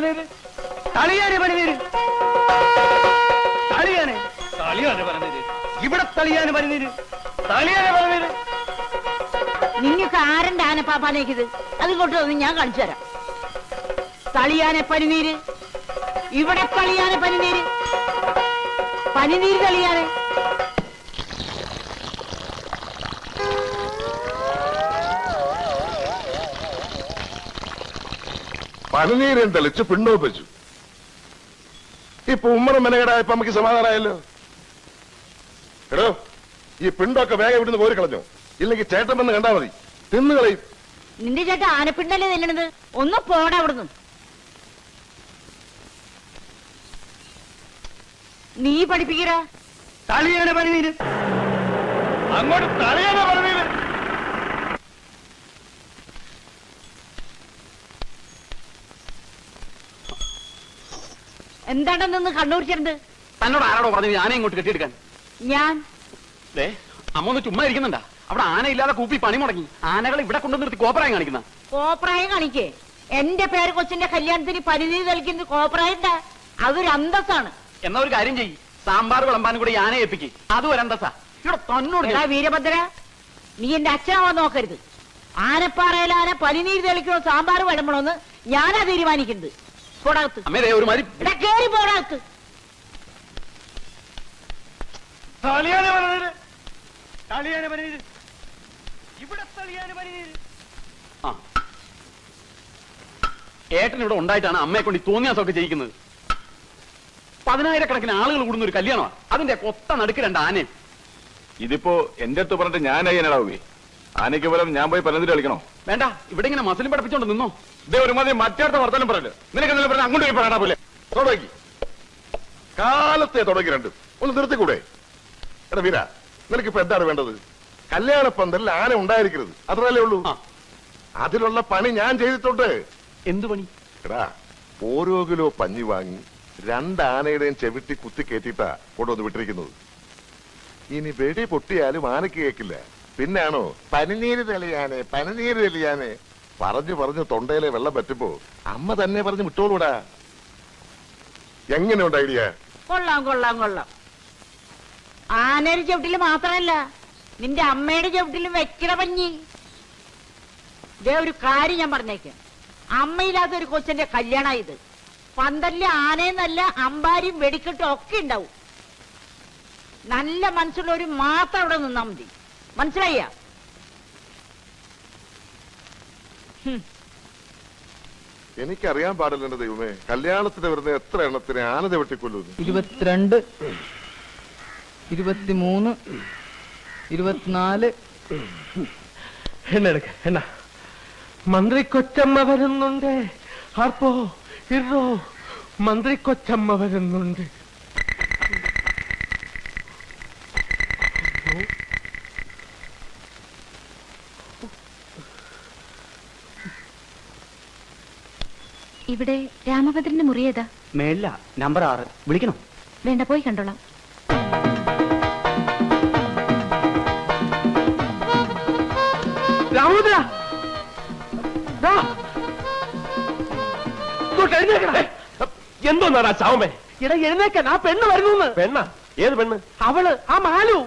പറഞ്ഞത്? തളിയാനെ പറഞ്ഞത്? തളിയാനെ പറഞ്ഞത്? ഇവിടെ തളിയാനെ പറഞ്ഞത്? തളിയാനെ പറഞ്ഞത്? നിങ്ങൾക്ക് ആരന്റെ ആനപ്പാപ്പാനേക്കിത്? അതുകൊണ്ട് ഒന്ന് ഞാൻ കാണിച്ചു തരാം. തളിയാനെ പനിനീര്, ഇവിടെ തളിയാനെ പനിനീര്, പനിനീര് തളിയാനെ. പനിനീരും തെളിച്ച് പിണ്ടോപ്പിച്ചു. ഇപ്പൊ ഉമ്മറ മെനകേടായപ്പോ നമുക്ക് സമാധാനമായല്ലോ. എടോ, ഈ പിണ്ടൊക്കെ വേഗം ഇവിടുന്ന് കോരി കളഞ്ഞോ, ഇല്ലെങ്കിൽ ചേട്ടൻ വന്ന് കണ്ടാ മതി, തിന്നുകളയും. നിന്റെ ചേട്ടൻ ആനപ്പിണ്ടല്ലേ തിന്നണത്? ഒന്ന് പോടാ അവിടുന്ന്. നീ പഠിപ്പിക്കറ. തളിയാനെ പനിനീര്, അങ്ങോട്ട് തളിയാനെ പനിനീര്. എന്താണെന്ന് കണ്ണൂരിച്ചിട്ടുണ്ട്? തന്നോട് ആരാടോ പറഞ്ഞു ആന ഇങ്ങോട്ട് കെട്ടിയെടുക്കാൻ? ഞാൻ അമ്മ ഒന്ന് ചുമ്മാ ഇരിക്കുന്നുണ്ടാ? അവിടെ ആനയില്ലാതെ കൂപ്പി പണി മുടങ്ങി. ആനകൾ ഇവിടെ കൊണ്ടു നിർത്തി കോപ്രായം കാണിക്കുന്ന. കോപ്രായം കാണിക്കേ? എന്റെ പേര് കൊച്ചിന്റെ കല്യാണത്തിന് പരിധി നൽകുന്നത് കോപ്രായണ്ട. അതൊരു അന്തസ്സാണ്. എന്നാ ഒരു കാര്യം ചെയ്യ്, സാമ്പാർ വിളമ്പാനും കൂടെ ആനയെ ഏൽപ്പിക്ക്. അതും ഒരു അന്തസ്സാ. ഇവിടെ തന്നോട് വീരഭദ്ര, നീ എന്റെ അച്ഛനാവാൻ നോക്കരുത്. ആനപ്പാറയിലാന പനിനീര് തെളിക്കണോ സാമ്പാർ വിളമ്പണോന്ന് ഞാനാ തീരുമാനിക്കുന്നത്. പോടാകത്ത് കേറി പോടാകത്ത്. ഏട്ടൻ ഇവിടെ ഉണ്ടായിട്ടാണ് അമ്മയെ കൊണ്ട് തോന്നിയാസൊക്കെ ചെയ്യിക്കുന്നത്. 10,000-കണക്കിന് ആളുകൾ കൂടുന്ന ഒരു കല്യാണമാണ്. അതിന്റെ കൊത്ത നടുക്ക് 2 ആനയും. ഇതിപ്പോ എന്റെ അടുത്ത് പറഞ്ഞിട്ട് ഞാനായി എന്നടാവേ. ആനയ്ക്ക് പോലും ഞാൻ പോയി പലതിൽ കളിക്കണോ? വേണ്ട, ഇവിടെ ഇങ്ങനെ മസിലും പഠിപ്പിച്ചോണ്ട് നിന്നോ. ഇതേ ഒരുമാതിരി മറ്റേടത്തെ വർത്തമാനം പറയല്ലോ. നിനക്ക് എന്തെങ്കിലും പറഞ്ഞാൽ അങ്ങോട്ട് പോയി പറയണ പോലെ തുടങ്ങി. കാലത്തെ തുടങ്ങി രണ്ടും ഒന്ന് നിർത്തിക്കൂടെ? എടാ വീര, നിനക്കിപ്പോ എന്താണ് വേണ്ടത്? കല്യാണ പന്തലിൽ ആന ഉണ്ടായിരിക്കരുത്, അത്രല്ലേ ഉള്ളൂ. അതിലുള്ള പണി ഞാൻ ചെയ്തിട്ടുണ്ട്. എന്ത് പണി? എടാ, ഓരോ കിലോ പഞ്ഞി വാങ്ങി 2 ആനയുടെയും ചെവിട്ടി കുത്തി കയറ്റിയിട്ടാ കൊണ്ടുവന്ന് വിട്ടിരിക്കുന്നത്. ഇനി വെടി പൊട്ടിയാലും ആനയ്ക്ക് കേൾക്കില്ല. പിന്നാണോ പനിനീര് തെളിയാനെ പനിനീര് തെളിയാനെ പറഞ്ഞു തൊണ്ടയിലെ വെള്ളം പറ്റുമ്പോ അമ്മ തന്നെ പറഞ്ഞ് വിട്ടോളൂടാ. എങ്ങനെയുണ്ട് ഐഡിയ? കൊള്ളാം കൊള്ളാം കൊള്ളാം. ആനയുടെ ചവിട്ടില് മാത്രമല്ല, നിന്റെ അമ്മയുടെ ചവിട്ടിലും വെക്കണ പഞ്ഞി. ഇതേ ഒരു കാര്യം ഞാൻ പറഞ്ഞേക്കാം. അമ്മയില്ലാത്ത ഒരു കൊച്ചന്റെ കല്യാണ ഇത്. പന്തലില് ആനയെന്നല്ല അമ്പാരിയും വെടിക്കെട്ടും ഒക്കെ ഉണ്ടാവും. നല്ല മനസ്സുള്ളവര് മാത്രം അവിടെ നിന്നാ മതി. മനസ്സിലായ? എനിക്കറിയാൻ പാടില്ല എന്റെ ദൈവമേ, കല്യാണത്തിന് വരുന്ന എത്ര എണ്ണത്തിന് ആന വെട്ടിക്കൊല്ലുന്നു? 22, 23, 24. എന്നെടുക്ക എന്നാ മന്ത്രി കൊച്ചമ്മ വരുന്നുണ്ട്. ആർപ്പോ ഇറോ മന്ത്രി കൊച്ചമ്മ വരുന്നുണ്ട്. ഇവിടെ രാമഭദ്രന്റെ മുറി ഏതാ? മേളില നമ്പർ 6. വിളിക്കണം? വേണ്ട, പോയി കണ്ടോളാം. രാമഭദ്ര, എന്തോന്നാ ചാവമേ? ഇടാ എഴുന്നേക്കാൻ, ആ പെണ്ണ് വരുന്നു. പെണ്ണ? ഏത് പെണ്ണ്? അവള്, ആ മാലു.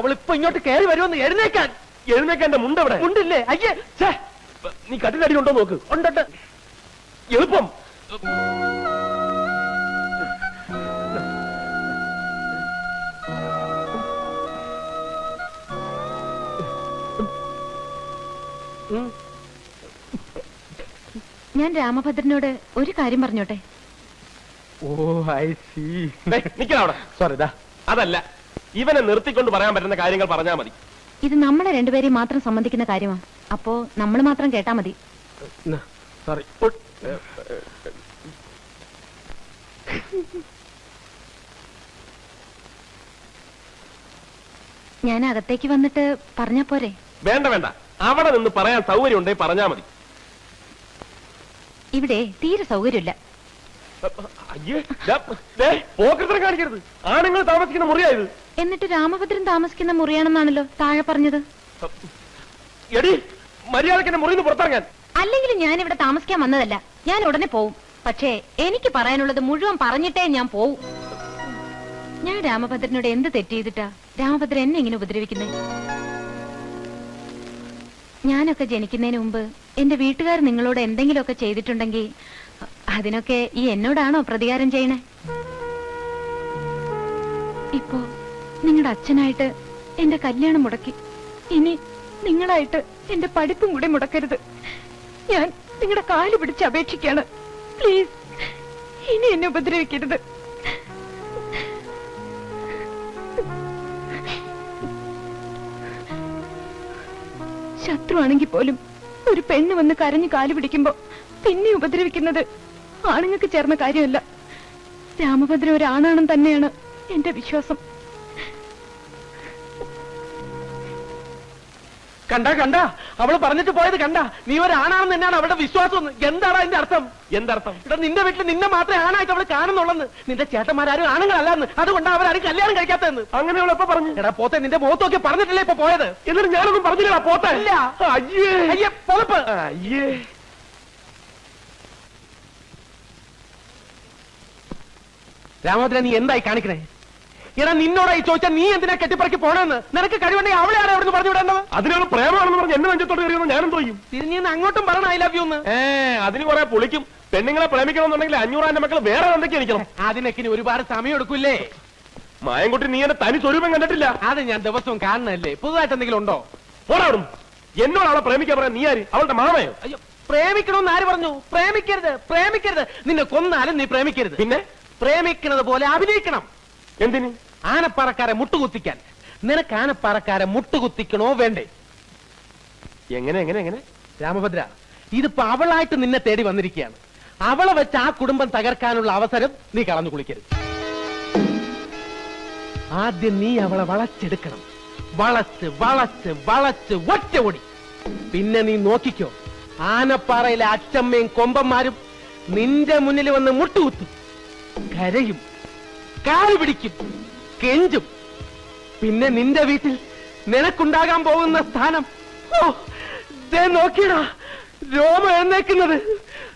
അവളിപ്പോ ഇങ്ങോട്ട് കയറി വരുമെന്ന്. എഴുന്നേക്കാൻ. എഴുന്നേക്കാന്റെ മുണ്ടവിടെ മുണ്ടില്ലേ? അയ്യേ, നീ കട്ടിലടി ഉണ്ടോ നോക്ക്. ഉണ്ട്. എളുപ്പം. ഞാൻ രാമഭദ്രനോട് ഒരു കാര്യം പറഞ്ഞോട്ടെ? ഓ ഐ സീ. നിക്കവിടെ. സോറി, അതല്ല, ഇവനെ നിർത്തിക്കൊണ്ട് പറയാൻ പറ്റുന്ന കാര്യങ്ങൾ പറഞ്ഞാൽ മതി. ഇത് നമ്മളെ രണ്ടുപേരെയും മാത്രം സംബന്ധിക്കുന്ന കാര്യമാ. അപ്പോ നമ്മൾ മാത്രം കേട്ടാ മതി. സോറി. ഞാൻ അകത്തേക്ക് വന്നിട്ട് പറഞ്ഞാ പോരെ? വേണ്ട വേണ്ട, അവിടെ നിന്ന് പറയാൻ സൗകര്യം ഉണ്ടേ പറഞ്ഞാ മതി. ഇവിടെ തീരെ സൗകര്യമില്ല. പോക്കൃത്തരം കാണിക്കരുത്. ആണുങ്ങൾ താമസിക്കുന്ന മുറിയായത്. എന്നിട്ട് രാമഭദ്രൻ താമസിക്കുന്ന മുറിയാണെന്നാണല്ലോ താഴെ പറഞ്ഞത്. എടി, മര്യാദക്ക് എന്നെ മുറിയിൽ നിന്ന് പുറത്തിറങ്ങാൻ. അല്ലെങ്കിൽ ഞാൻ ഇവിടെ താമസിക്കാൻ വന്നതല്ല. ഞാൻ ഉടനെ പോവും. പക്ഷേ എനിക്ക് പറയാനുള്ളത് മുഴുവൻ പറഞ്ഞിട്ടേ ഞാൻ പോവും. ഞാൻ രാമഭദ്രനോട് എന്ത് തെറ്റ് ചെയ്തിട്ടാ രാമഭദ്രൻ എന്നെ ഇങ്ങനെ ഉപദ്രവിക്കുന്നേ? ഞാനൊക്കെ ജനിക്കുന്നതിന് മുമ്പ് എന്റെ വീട്ടുകാർ നിങ്ങളോട് എന്തെങ്കിലുമൊക്കെ ചെയ്തിട്ടുണ്ടെങ്കിൽ അതിനൊക്കെ ഈ എന്നോടാണോ പ്രതികാരം ചെയ്യണേ? ഇപ്പോ നിങ്ങളുടെ അച്ഛനായിട്ട് എന്റെ കല്യാണം മുടക്കി. ഇനി നിങ്ങളായിട്ട് എന്റെ പഠിപ്പും കൂടെ മുടക്കരുത്. ഞാൻ നിങ്ങളുടെ കാല് പിടിച്ച് അപേക്ഷിക്കാണ്. പ്ലീസ്, ഇനി എന്നെ ഉപദ്രവിക്കരുത്. ശത്രുവാണെങ്കിൽ പോലും ഒരു പെണ്ണ് വന്ന് കരഞ്ഞു കാല് പിടിക്കുമ്പോ പിന്നെ ഉപദ്രവിക്കുന്നത് ആണുങ്ങൾക്ക് ചേർന്ന കാര്യമല്ല. രാമഭദ്രൻ ഒരാണാണെന്ന് തന്നെയാണ് എന്റെ വിശ്വാസം. കണ്ട അവള് പറഞ്ഞിട്ട് പോയത് കണ്ട. നീ ഒരാണാണെന്ന് തന്നെയാണ് അവളുടെ വിശ്വാസം. എന്താണ് അതിന്റെ അർത്ഥം? എന്തർത്ഥം? ഇവിടെ നിന്റെ വീട്ടിൽ നിന്നെ മാത്രമേ ആണായിട്ട് അവള് കാണുന്നുള്ളെന്ന്. നിന്റെ ചേട്ടന്മാരും ആണുങ്ങളല്ലെന്ന്. അതുകൊണ്ടാണ് അവരാരും കല്യാണം കഴിക്കാത്തതെന്ന്. അങ്ങനെ അവളെപ്പോ പറഞ്ഞു? എടാ പോത്തെ, നിന്റെ മുഖത്തൊക്കെ പറഞ്ഞിട്ടില്ലേ ഇപ്പൊ പോയത്? എന്നിട്ട് ഞാനൊന്നും പറഞ്ഞില്ല പോട്ടെ. ഇല്ല. അയ്യേ അയ്യേ പൊതപ്പ്. അയ്യേ. രാമഭദ്രൻ, നീ എന്തായി കാണിക്കണേ? എടാ നിന്നോടായി ചോദിച്ചാൽ നീ എന്തിനാ കെട്ടിപ്പറക്കി പോണെന്ന്? നിനക്ക് കഴിവുണ്ടെങ്കിൽ അവളെ ആരാ അവിടെ പറഞ്ഞു വിടേണ്ടത്? അതിനുള്ള പ്രേമാണെന്ന് പറഞ്ഞ് എന്നെ നെഞ്ചത്തോട്ട് കയറിയെന്ന് ഞാനെന്തോ ചെയ്യും? തിരിഞ്ഞ് അങ്ങോട്ടും പറയണം ഐ ലവ് യു എന്ന്. അതിന് കുറെ പൊളിക്കും. പെണ്ണുങ്ങളെ പ്രേമിക്കണമെന്നുണ്ടെങ്കിൽ 500 മക്കൾ വേറെ എന്തൊക്കെ എനിക്കണം. അതിനൊക്കെ ഇനി ഒരുപാട് സമയം എടുക്കൂല്ലേ? മായൻകുട്ടി, നീ എന്റെ തനി സ്വരൂപം കണ്ടിട്ടില്ല. അത് ഞാൻ ദിവസവും കാണുന്നല്ലേ. പുതുതായിട്ട് എന്തെങ്കിലും ഉണ്ടോ? പോടാടും. എന്നോട് അവളെ പ്രേമിക്കാൻ പറയാൻ നീ ആര്? അവളുടെ മാമയോ? അയ്യോ, പ്രേമിക്കണമെന്ന് ആര് പറഞ്ഞു? പ്രേമിക്കരുത്, പ്രേമിക്കരുത്. നിന്നെ കൊന്നാലും നീ പ്രേമിക്കരുത്. പിന്നെ പ്രേമിക്കുന്നത് പോലെ അഭിനയിക്കണം. എന്തിന്? ആനപ്പാറക്കാരെ മുട്ടുകുത്തിക്കാൻ. നിനക്ക് ആനപ്പാറക്കാരെ മുട്ടുകുത്തിക്കണോ വേണ്ടേ? എങ്ങനെ എങ്ങനെ എങ്ങനെ? രാമഭദ്ര, ഇതിപ്പോ അവളായിട്ട് നിന്നെ തേടി വന്നിരിക്കുകയാണ്. അവളെ വെച്ച് ആ കുടുംബം തകർക്കാനുള്ള അവസരം നീ കളഞ്ഞു കുളിക്കരുത്. ആദ്യം നീ അവളെ വളച്ചെടുക്കണം. വളച്ച് വളച്ച് വളച്ച് ഒറ്റ ഓടി. പിന്നെ നീ നോക്കിക്കോ, ആനപ്പാറയിലെ അച്ചമ്മയും കൊമ്പന്മാരും നിന്റെ മുന്നിൽ വന്ന് മുട്ടുകുത്തും, കരയും, കാല് പിടിക്കും, കെഞ്ചും. പിന്നെ നിന്റെ വീട്ടിൽ നിനക്കുണ്ടാകാൻ പോകുന്ന സ്ഥാനം, ഓ ദേ നോക്കിയടാ, രോമം എഴുന്നേക്കുന്നത്.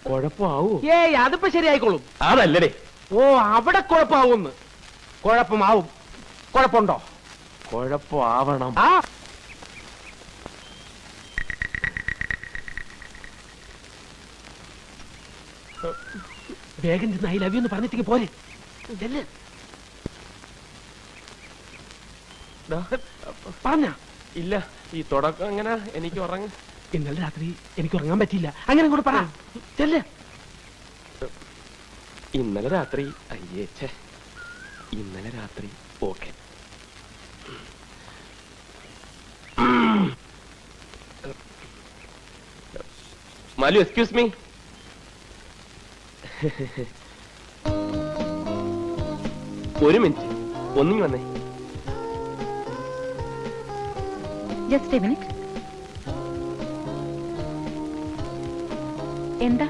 കുഴപ്പമാവൂ? ഏയ്, അതിപ്പോ ശരിയായിക്കോളും. അതല്ലേ. ഓ, അവിടെ കുഴപ്പമാവുമെന്ന്. കുഴപ്പമാവും. കുഴപ്പമുണ്ടോ? കുഴപ്പമാവണം. ആ വേഗം ചെന്ന് ഐ ലവ് യു എന്ന് പറഞ്ഞിട്ടേക്ക് പോരെ. പറഞ്ഞ ഇല്ല, ഈ തുടക്കം എങ്ങനെ? എനിക്ക് ഉറങ്ങ. ഇന്നലെ രാത്രി എനിക്ക് ഉറങ്ങാൻ പറ്റിയില്ല. അങ്ങനെ കൂടെ പറ. ചെല്ല്. ഇന്നലെ രാത്രി അയ്യേ, ഇന്നലെ രാത്രി ഓക്കെ. Malu, excuse me. ഒരു മിനിറ്റ്, ഒന്നിങ്ങി വന്നേ. Just A minute. എന്താ?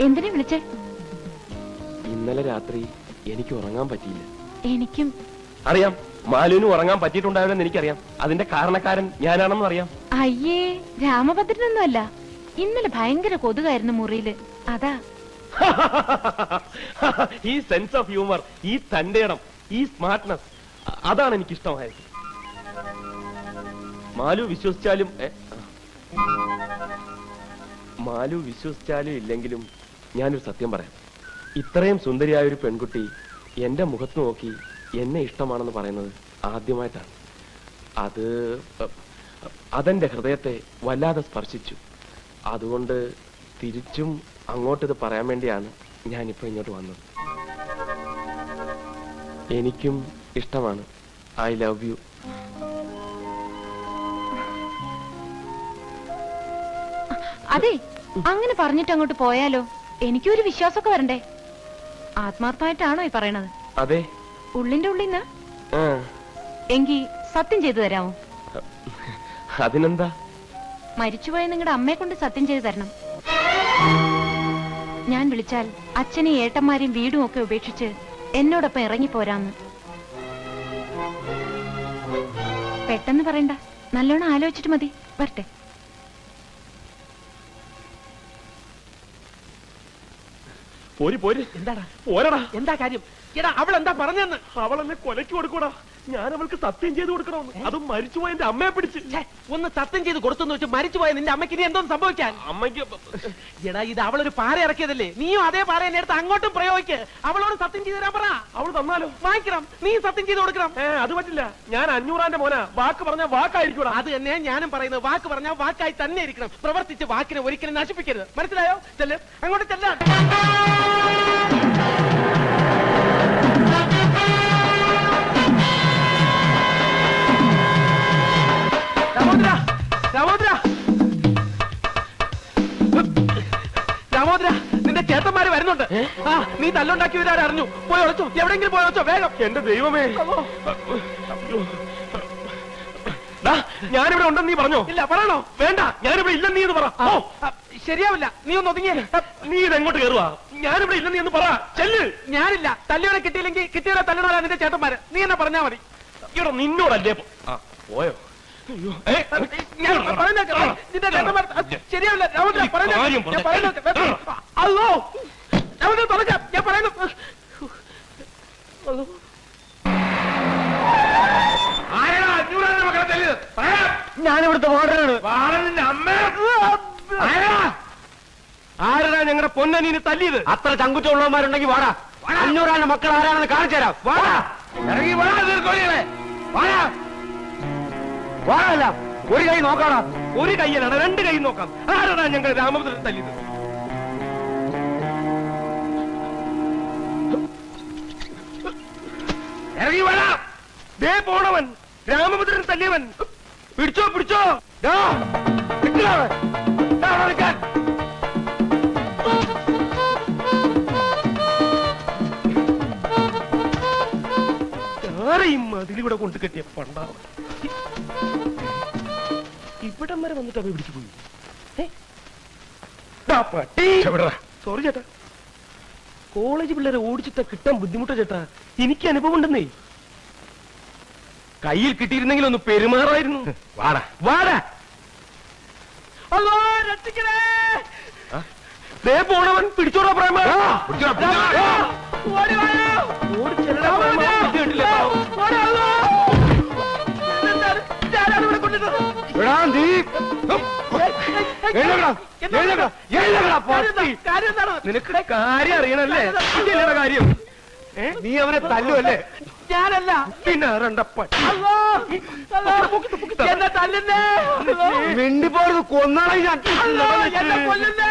എന്തിനെ വിളിച്ചേ? ഇന്നലെ രാത്രി എനിക്ക് ഉറങ്ങാൻ പറ്റിയില്ല. എനിക്കും അറിയാം. മാലുവിന് ഉറങ്ങാൻ പറ്റിയിട്ടുണ്ടാവില്ലെന്ന് എനിക്കറിയാം. അതിന്റെ കാരണക്കാരൻ ഞാനാണെന്ന് അറിയാം. അയ്യേ, രാമഭദ്രനൊന്നുമല്ല. ഇന്നലെ ഭയങ്കര കൊതുകായിരുന്നു മുറിയില്, അതാ. ഈ സെൻസ് ഓഫ് ഹ്യൂമർ, ഈ തന്റെ ഇടം, ഈ സ്മാർട്ട്നെസ്, അതാണ് എനിക്ക് ഇഷ്ടമായത്. മാലു വിശ്വസിച്ചാലും ഇല്ലെങ്കിലും ഞാനൊരു സത്യം പറയാം. ഇത്രയും സുന്ദരിയായ ഒരു പെൺകുട്ടി എന്റെ മുഖത്ത് നോക്കി എന്നെ ഇഷ്ടമാണെന്ന് പറയുന്നത് ആദ്യമായിട്ടാണ്. അതെന്റെ ഹൃദയത്തെ വല്ലാതെ സ്പർശിച്ചു. അതുകൊണ്ട് തിരിച്ചും അങ്ങോട്ടിത് പറയാൻ വേണ്ടിയാണ് ഞാനിപ്പോ ഇങ്ങോട്ട് വന്നത്. എനിക്കും ഇഷ്ടമാണ്. I love you. അതെ, അങ്ങനെ പറഞ്ഞിട്ട് അങ്ങോട്ട് പോയാലോ? എനിക്കൊരു വിശ്വാസമൊക്കെ വരണ്ടേ. ആത്മാർത്ഥമായിട്ടാണോ ഈ പറയണത്? അതെ, ഉള്ളിന്റെ ഉള്ളിന്ന്. എങ്കി സത്യം ചെയ്തു തരാമോ? അതിനെന്താ? മരിച്ചുപോയ നിങ്ങളുടെ അമ്മയെ കൊണ്ട് സത്യം ചെയ്തു തരണം. ഞാൻ വിളിച്ചാൽ അച്ഛനെയും ഏട്ടന്മാരെയും വീടും ഒക്കെ ഉപേക്ഷിച്ച് എന്നോടൊപ്പം ഇറങ്ങിപ്പോരാന്ന്. പെട്ടെന്ന് പറയണ്ട, നല്ലോണം ആലോചിച്ചിട്ട് മതി. വരട്ടെ. പോരി പോരി. എന്താടാ പോരടാ. എന്താ കാര്യം? എടാ അവൾ എന്താ പറഞ്ഞെന്ന്? അവളെന്നെ കൊലയ്ക്ക് കൊടുക്കൂടാ. ഞാൻ അവൾക്ക് സത്യം ചെയ്ത് കൊടുക്കണമെന്ന്. അതും മരിച്ചുപോയ എന്റെ അമ്മയെ പിടിച്ച്. ഛേ, ഒന്ന് സത്യം ചെയ്ത് കൊടുത്തെന്ന് വെച്ച് മരിച്ചുപോയ നിന്റെ അമ്മയ്ക്ക് ഇനി എന്തോന്ന് സംഭവിക്കാൻ? അമ്മയ്ക്ക് എടാ ഇത് അവളൊരു പാറ ഇറക്കിയതല്ലേ, നീയും അതേ പാറ എന്നെ എടുത്ത് അങ്ങോട്ടും പ്രയോഗിക്ക്. അവളോട് സത്യം ചെയ്ത് തരാൻ പറ. അവള് തന്നാലോ? വാങ്ങിക്കണം, നീ സത്യം ചെയ്ത് കൊടുക്കണം. അത് പറ്റില്ല. ഞാൻ 500 മോനാ. വാക്ക് പറഞ്ഞ വാക്കായിരിക്കൂടാ. അത് തന്നെ ഞാനും പറയുന്നത്. വാക്ക് പറഞ്ഞാൽ വാക്കായി തന്നെ ഇരിക്കണം. പ്രവർത്തിച്ച് വാക്കിനെ ഒരിക്കലും നശിപ്പിക്കരുത്. മനസ്സിലായോ? ചെല്ല്, അങ്ങോട്ട് ചെല്ലാൻ. രാമോദ്ര, രാമോദ്ര, രാമോദ്ര, നിന്റെ ചേട്ടന്മാര് വരുന്നുണ്ട്. ആ, നീ തല്ലുണ്ടാക്കിയവരാരും അറിഞ്ഞു. പോയി ഒളിച്ചോ, എവിടെയെങ്കിലും പോയി ഒളിച്ചോ, വേഗം. എന്റെ ദൈവമേ, ഞാനിവിടെ ഉണ്ടെന്ന് നീ പറഞ്ഞോ? ഇല്ല, പറയണോ? വേണ്ട, ഞാനിവിടെ ഇല്ലെന്ന് നീ എന്ന് പറ. ഓ, ശരിയാവില്ല, നീ ഒന്ന് ഒതുങ്ങിയേ. നീ ഇതെങ്ങോട്ട് കയറുവാ? ഞാനിവിടെ ഇല്ലെന്ന് നീ എന്ന് പറ. ചെല്ല്. ഞാനില്ല. തല്ലിയോടെ കിട്ടിയില്ലെങ്കിൽ കിട്ടിയോടെ തല്ലണോരാ നിന്റെ ചേട്ടന്മാര്. നീ എന്നെ പറഞ്ഞാ മതി. ഇവിടെ നിന്നോടല്ലേ? പോയോ? ഞാൻ പറയുന്നേക്ക്. നിന്റെ ചേട്ടന്മാർ ശരിയാവില്ല. രാമോദ്ര, അല്ലോ, രാമോദ്ര തുറക്കാം. ഞാൻ പറയുന്നു. ഞാനിവിടുത്തെ വാർഡനാണ്. ആരാ ഞങ്ങളുടെ പൊന്നനീന് തല്ലിയത്? അത്ര ചങ്കുറ്റുള്ളവന്മാരുണ്ടെങ്കിൽ വാടാ. 500 മക്കൾ ആരാണെന്ന് കാണിച്ചു തരാം. വാടാ, ഇറങ്ങി വാടാ. വാടാ, വാടല്ല. ഒരു കൈ നോക്കാടാ. ഒരു കൈയ്യനാണ്, 2 കൈ നോക്കാം. ആരാ ഞങ്ങൾ രാമഭദ്രൻ തല്ലിയത്? ഇറങ്ങി വാടാ. ദേ പോണവൻ, രാമഭദ്രൻ തല്ലിയവൻ. പിടിച്ചോ പിടിച്ചോ. ആരെയും അതിലൂടെ കൊണ്ട് കെട്ടിയ പണ്ടാവ ഇവിടം വരെ വന്നിട്ട് അവ പിടിച്ചു പോയി. സോറി ചേട്ടാ, കോളേജ് പിള്ളേരെ ഓടിച്ചിട്ട കിട്ടാൻ ബുദ്ധിമുട്ടാ ചേട്ടാ. എനിക്ക് അനുഭവം ഉണ്ടെന്നേ. കയ്യിൽ കിട്ടിയിരുന്നെങ്കിൽ ഒന്ന് പെരുമാറായിരുന്നു. വാടാ, വാടാ. അല്ലോ, രക്ഷിക്കണേ. ദേ പോണവൻ. പിടിച്ചോടാ പ്രേമ. നിനക്ക് കാര്യം അറിയണല്ലേ? ഇതല്ലേടാ കാര്യം. നീ അവനെ തല്ലുവല്ലേ? ഞാനല്ല. പിന്നെ രണ്ടപ്പ എന്നെ തല്ലുന്നേ. മിണ്ടിപ്പോയത് കൊന്നാളെ ഞാൻ. എന്നെ കൊല്ലുന്നേ.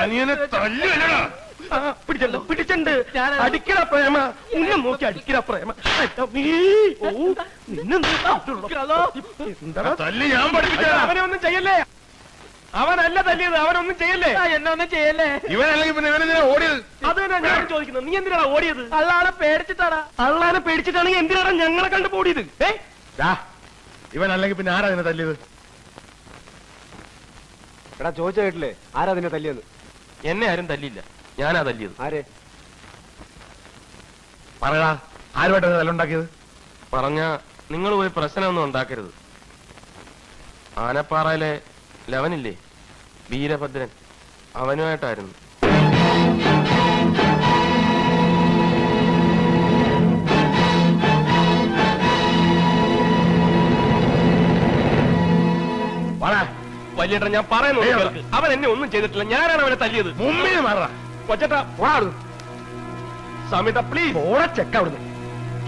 അനിയനെ തല്ലുവല്ലടാ. പിടിച്ചല്ലോ, പിടിച്ചുണ്ട്. അടിക്കട പ്രേമ. ഉന്നം നോക്കി അടിക്കട പ്രേമ. തല്ലി ഞാൻ പഠിപ്പിച്ച. അവനെ ഒന്നും ചെയ്യല്ലേ. അവനല്ല തല്ലിയത്. അവനൊന്നും ചെയ്യല്ലേ. എന്നെ ഒന്നും ചെയ്യല്ലേ. ഇവനല്ലെങ്കിൽ പിന്നെ ഇവനെന്തിനാ ഓടിയത്? അത് തന്നെ ഞാൻ ചോദിക്കുന്നത്. നീ എന്തിനാണ് ഓടിയത്? അള്ളാനെ പേടിച്ചിട്ടാടാ. അള്ളാനെ പേടിച്ചിട്ടാണെങ്കിൽ എന്തിനാണ് ഞങ്ങളെ കണ്ടു ഓടിയത്? ഇവനല്ലെങ്കിൽ പിന്നെ ആരാ നിന്നെ തല്ലിയത്? എടാ ചോദിച്ച കേട്ടില്ലേ ആരാ നിന്നെ തല്ലിയത്? എന്നെ ആരും തല്ലിയില്ല. ഞാനാ തല്ലിയത്. ആരെ പറയടാ, ആരുമായിട്ടാണ് തല്ലുണ്ടാക്കിയത്? പറഞ്ഞ നിങ്ങൾ പോയി പ്രശ്നമൊന്നും ഉണ്ടാക്കരുത്. ആനപ്പാറയിലെ ലവനില്ലേ, വീരഭദ്രൻ, അവനുമായിട്ടായിരുന്നു. വലിയേട്ടൻ, ഞാൻ പറയുന്നു, അവൻ എന്നെ ഒന്നും ചെയ്തിട്ടില്ല. ഞാനാണ് അവനെ തല്ലിയത്. മുമ്പിൽ മാറാ. കൊച്ചേട്ടാ, സമിത പ്ലീസ് ചെക്ക അവിടുന്ന്.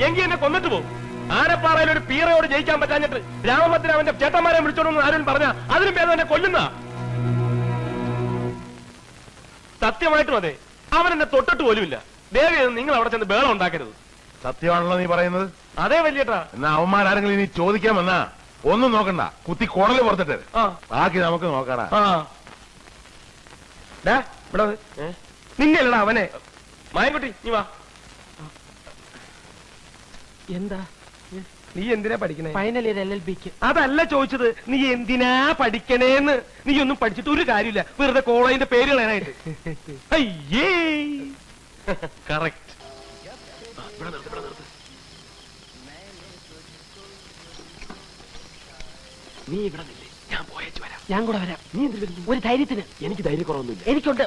എങ്കിൽ എന്നെ കൊന്നിട്ട് പോകും. ആനപ്പാറയിൽ ഒരു പീറയോട് ജയിക്കാൻ പറ്റാഞ്ഞിട്ട് രാമഭദ്രൻ അവന്റെ ചേട്ടന്മാരെ വിളിച്ചോണെന്ന് ആരും പറഞ്ഞ അതിനും ഭേദം എന്നെ കൊല്ലുന്ന. സത്യമായിട്ടും അതെ, അവൻ എന്നെ തൊട്ടിട്ട് പോലുമില്ല. ദേവി, നിങ്ങൾ അവിടെ ചെന്ന് ബേളം ഉണ്ടാക്കരുത്. സത്യമാണല്ലോ നീ പറയുന്നത്? അതേ വലിയേട്ടാ. എന്നാ അവന്മാരാരെങ്കിലും ഇനി ചോദിക്കാൻ വന്നാ ഒന്നും നോക്കണ്ട, കുത്തി കുടല് പുറത്തിട്ട് ബാക്കി നമുക്ക് നോക്കാടാ. നിന്നല്ലടാ അവനെ. മായൻകുട്ടി, നീ വാ. എന്താ നീ എന്തിനാ പഠിക്കണേ? ഫൈനൽ ഇയർ LLBക്ക്. അതല്ല ചോദിച്ചത്, നീ എന്തിനാ പഠിക്കണേന്ന്. നീ ഒന്നും പഠിച്ചിട്ട് ഒരു കാര്യമില്ല, വെറുതെ കോളേജിന്റെ പേര് കളയാനായിട്ട്. അയ്യേ, കറക്റ്റ്. നീ ഇവിടെ നില്ലേ? ഞാൻ പോയേച്ചു വരാം. ഞാൻ കൂടെ വരാം. നീ എന്തിനു വരുന്നു? ഒരു ധൈര്യത്തിന്. എനിക്ക് ധൈര്യക്കുറവൊന്നുമില്ല. എനിക്കുണ്ട്.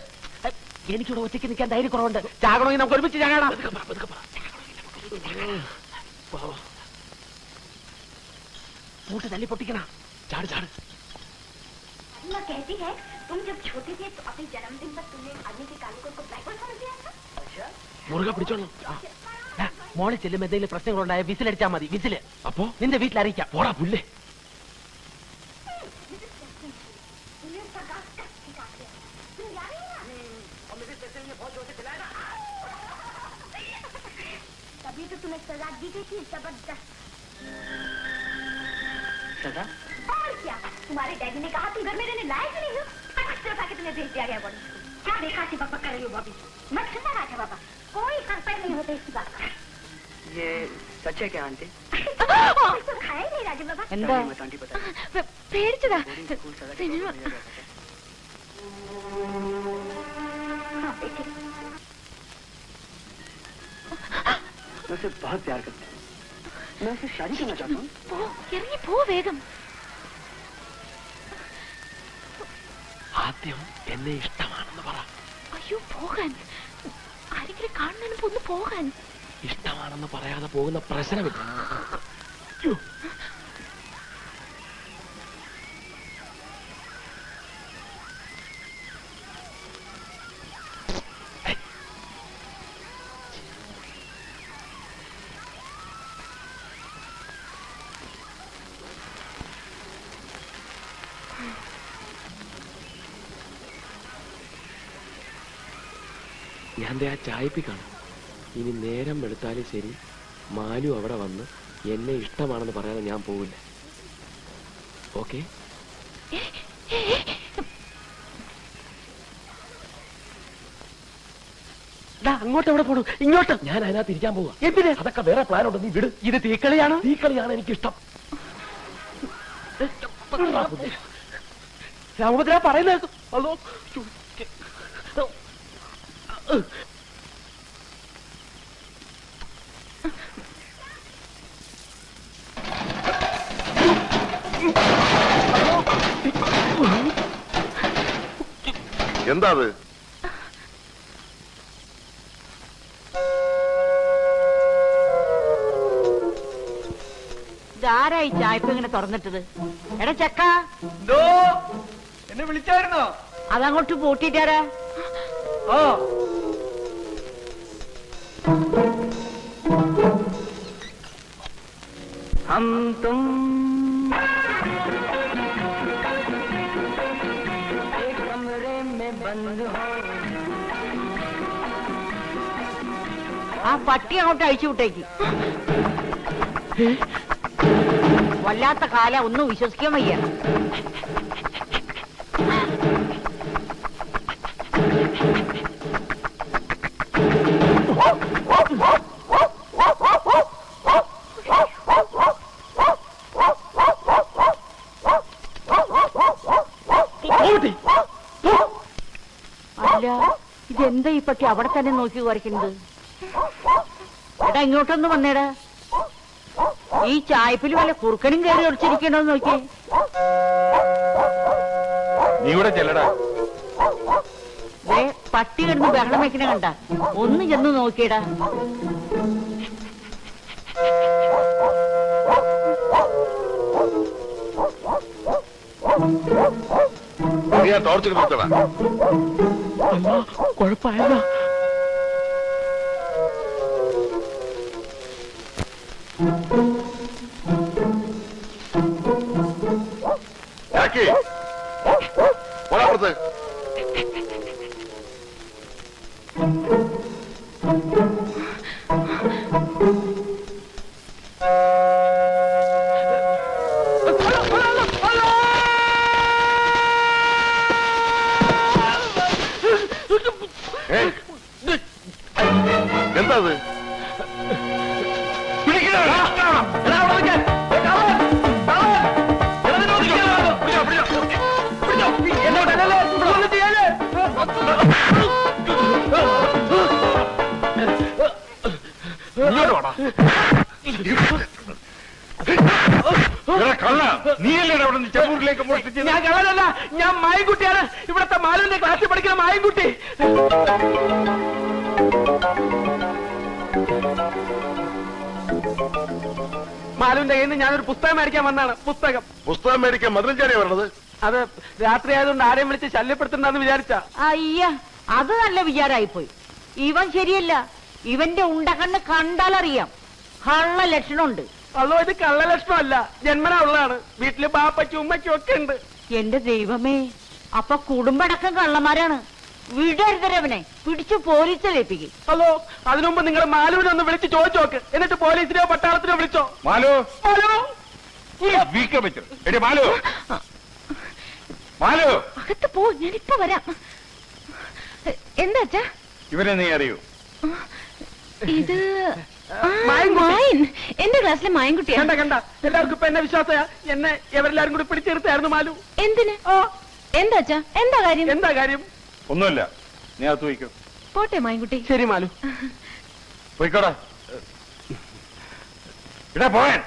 എനിക്കിവിടെ ഒറ്റയ്ക്ക് നിൽക്കാൻ ധൈര്യക്കുറവുണ്ട്. ചാകണമെങ്കിൽ നമുക്ക് ഒരുമിച്ച് ചാകണം. കൂട്ട് തല്ലി പൊട്ടിക്കണം. ചാട് ചാട്. कहती है तुम जब छोटे थे तो अपने जन्मदिन पर तुमने आदमी के काले को ब्लैक समझ लिया था। മുറുകെ പിടിച്ചോളൂ. മോളിൽ ചെല്ലുമ്പോ എന്തെങ്കിലും പ്രശ്നങ്ങളുണ്ടായ വിസിലടിച്ചാ മതി. വിസില് അപ്പോ നിന്റെ വീട്ടിൽ അറിയിക്കാം. പോടാ പുല്ലേ. तभी तो तुम्हें सजा दी गई थी जबरदस्त सजा। और क्या तुम्हारे डैडी ने कहा तुम घर में रहने लायक नहीं हो। उठा के तुम्हें भेज दिया गया बॉडी। क्या देखा थी पापा कर रही हो बॉबी। मत सुना रहा था पापा। कोई फर्क नहीं होता इसकी बात। ये सच है क्या आंटी? तो खाया नहीं राजू बाबा। എന്താ आंटी बता പേടിച്ചതാ. हाँ बेटे मैं उसे बहुत प्यार करता हूँ. मैं उससे शादी करना चाहता हूँ. ഇറങ്ങി പോ വേഗം. ആദ്യം എന്നെ ഇഷ്ടമാണെന്ന് പറ. അയ്യോ പോകാൻ. ആരെങ്കിലും കാണുന്നതിന് മുമ്പ് ഒന്ന് പോകാൻ. ഇഷ്ടമാണെന്ന് പറയാതെ പോകുന്ന പ്രശ്നമില്ല. ഞാൻ ആ ചായപ്പി കാണും. ഇനി നേരം വെളുത്താലും ശരി മാലു അവിടെ വന്ന് എന്നെ ഇഷ്ടമാണെന്ന് പറയാതെ ഞാൻ പോവില്ല. ഓക്കെ? അങ്ങോട്ട് എവിടെ പോണു? ഇങ്ങോട്ട്. ഞാൻ അതിനകത്ത് ഇരിക്കാൻ പോവാ. എന്തിന്? അതൊക്കെ വേറെ പ്ലാനുണ്ട്. നീ വിട്. ഇത് തീക്കളിയാണ്. തീക്കളിയാണ് എനിക്കിഷ്ടം. രാമഭദ്ര പറയുന്നത്. ഹലോ എന്താ അത്? ഇതാരായി ചായപ്പ് ഇങ്ങനെ തുറന്നിട്ടത്? എടാ ചക്ക, എന്നെ വിളിച്ചായിരുന്നോ? അതങ്ങോട്ട് പൂട്ടിട്ടാരാ? ഓ हम तुम एक कमरे में बंद हो. ആ പട്ടി അങ്ങോട്ട് അഴിച്ചു വിട്ടേക്ക്. വല്ലാത്ത കാല, ഒന്നും വിശ്വസിക്കാൻ വയ്യ. അല്ല, ഇതെന്താ ഈ പട്ടി അവിടെ തന്നെ നോക്കി കുറയ്ക്കുന്നത്? എടാ ഇങ്ങോട്ടൊന്ന് വന്നേടാ. ഈ ചായപ്പിൽ വല്ല കുറുക്കനും കയറി ഒളിച്ചിരിക്കണോ നോക്കി. നീ ഇവിടെ ചെല്ലടാ. പട്ടി കിടന്ന് ബഹളം വെക്കണ കണ്ട, ഒന്ന് ചെന്ന് നോക്കിയടാ. നീ ആ ടോർച്ച് നിർത്തടാ. കുഴപ്പമായല്ല. പോരാപ്പുറത്ത്. എന്താ അത്? നീയല്ലേ അവിടെ നിന്ന് ചെമ്പൂരിലേക്ക് മോഷ്ടിച്ചത്? ഞാൻ കള്ളനല്ല, ഞാൻ മായൻകുട്ടിയാണ്, ഇവിടത്തെ മാലുവിന്റെ ക്ലാസ്സിൽ പഠിക്കുന്ന മായൻകുട്ടി. മാലുവിന്റെ കയ്യിൽ നിന്ന് ഞാനൊരു പുസ്തകം മേടിക്കാൻ വന്നാണ്. പുസ്തകം മേടിക്കാൻ മതിലും ചാടിയാ പറഞ്ഞത്? അത് രാത്രി ആയതുകൊണ്ട് ആരെയും വിളിച്ച് ശല്യപ്പെടുത്തണ്ടെന്ന് വിചാരിച്ച. അയ്യ, അത് നല്ല വിചാരായിപ്പോയി. ഇവൻ ശരിയല്ല. ഇവന്റെ ഉണ്ടകണ്ണ് കണ്ടാലറിയാം കള്ള ലക്ഷണമുണ്ട്. അതോ ഇത് കള്ള ലക്ഷണമല്ല, ജന്മനാ ഉള്ളതാണ്. വീട്ടില് ബാപ്പയ്ക്കും ഉമ്മയ്ക്കും ഒക്കെ ഉണ്ട്. എന്റെ ദൈവമേ, അപ്പൊ കുടുംബടക്കം കള്ളന്മാരാണ്. വിടരുതരവനെ പിടിച്ചു പോലീസിലേപ്പിക്കും. ഹലോ, അതിനുമുമ്പ് നിങ്ങൾ മാലുവിനെ ഒന്ന് വിളിച്ച് ചോദിച്ചു നോക്ക്. എന്നിട്ട് പോലീസിനെയോ പട്ടാളത്തിനോ വിളിച്ചോ. മാലു മാലു അകത്ത് പോ, ഞാനിപ്പോ വരാം. എന്താ അച്ഛാ? ഇവരെ നീ അറിയൂ? ഇത് മായൻ, എന്റെ ക്ലാസ്സിലെ മായൻകുട്ടിയാ. കണ്ട എല്ലാവർക്കും ഇപ്പൊ എന്നെ വിശ്വാസയാ. എന്നെ എവരെല്ലാരും കൂടി പിടിച്ചെടുത്തായിരുന്നു മാലു. എന്തിന്? എന്താ അച്ഛാ? എന്താ കാര്യം? ഒന്നുമില്ല, നീ അകത്ത് പോയിക്കോ. പോട്ടെ മായൻകുട്ടി. ശരി മാലു, പോയിക്കോടാ. ഇടാ പോയാൻ.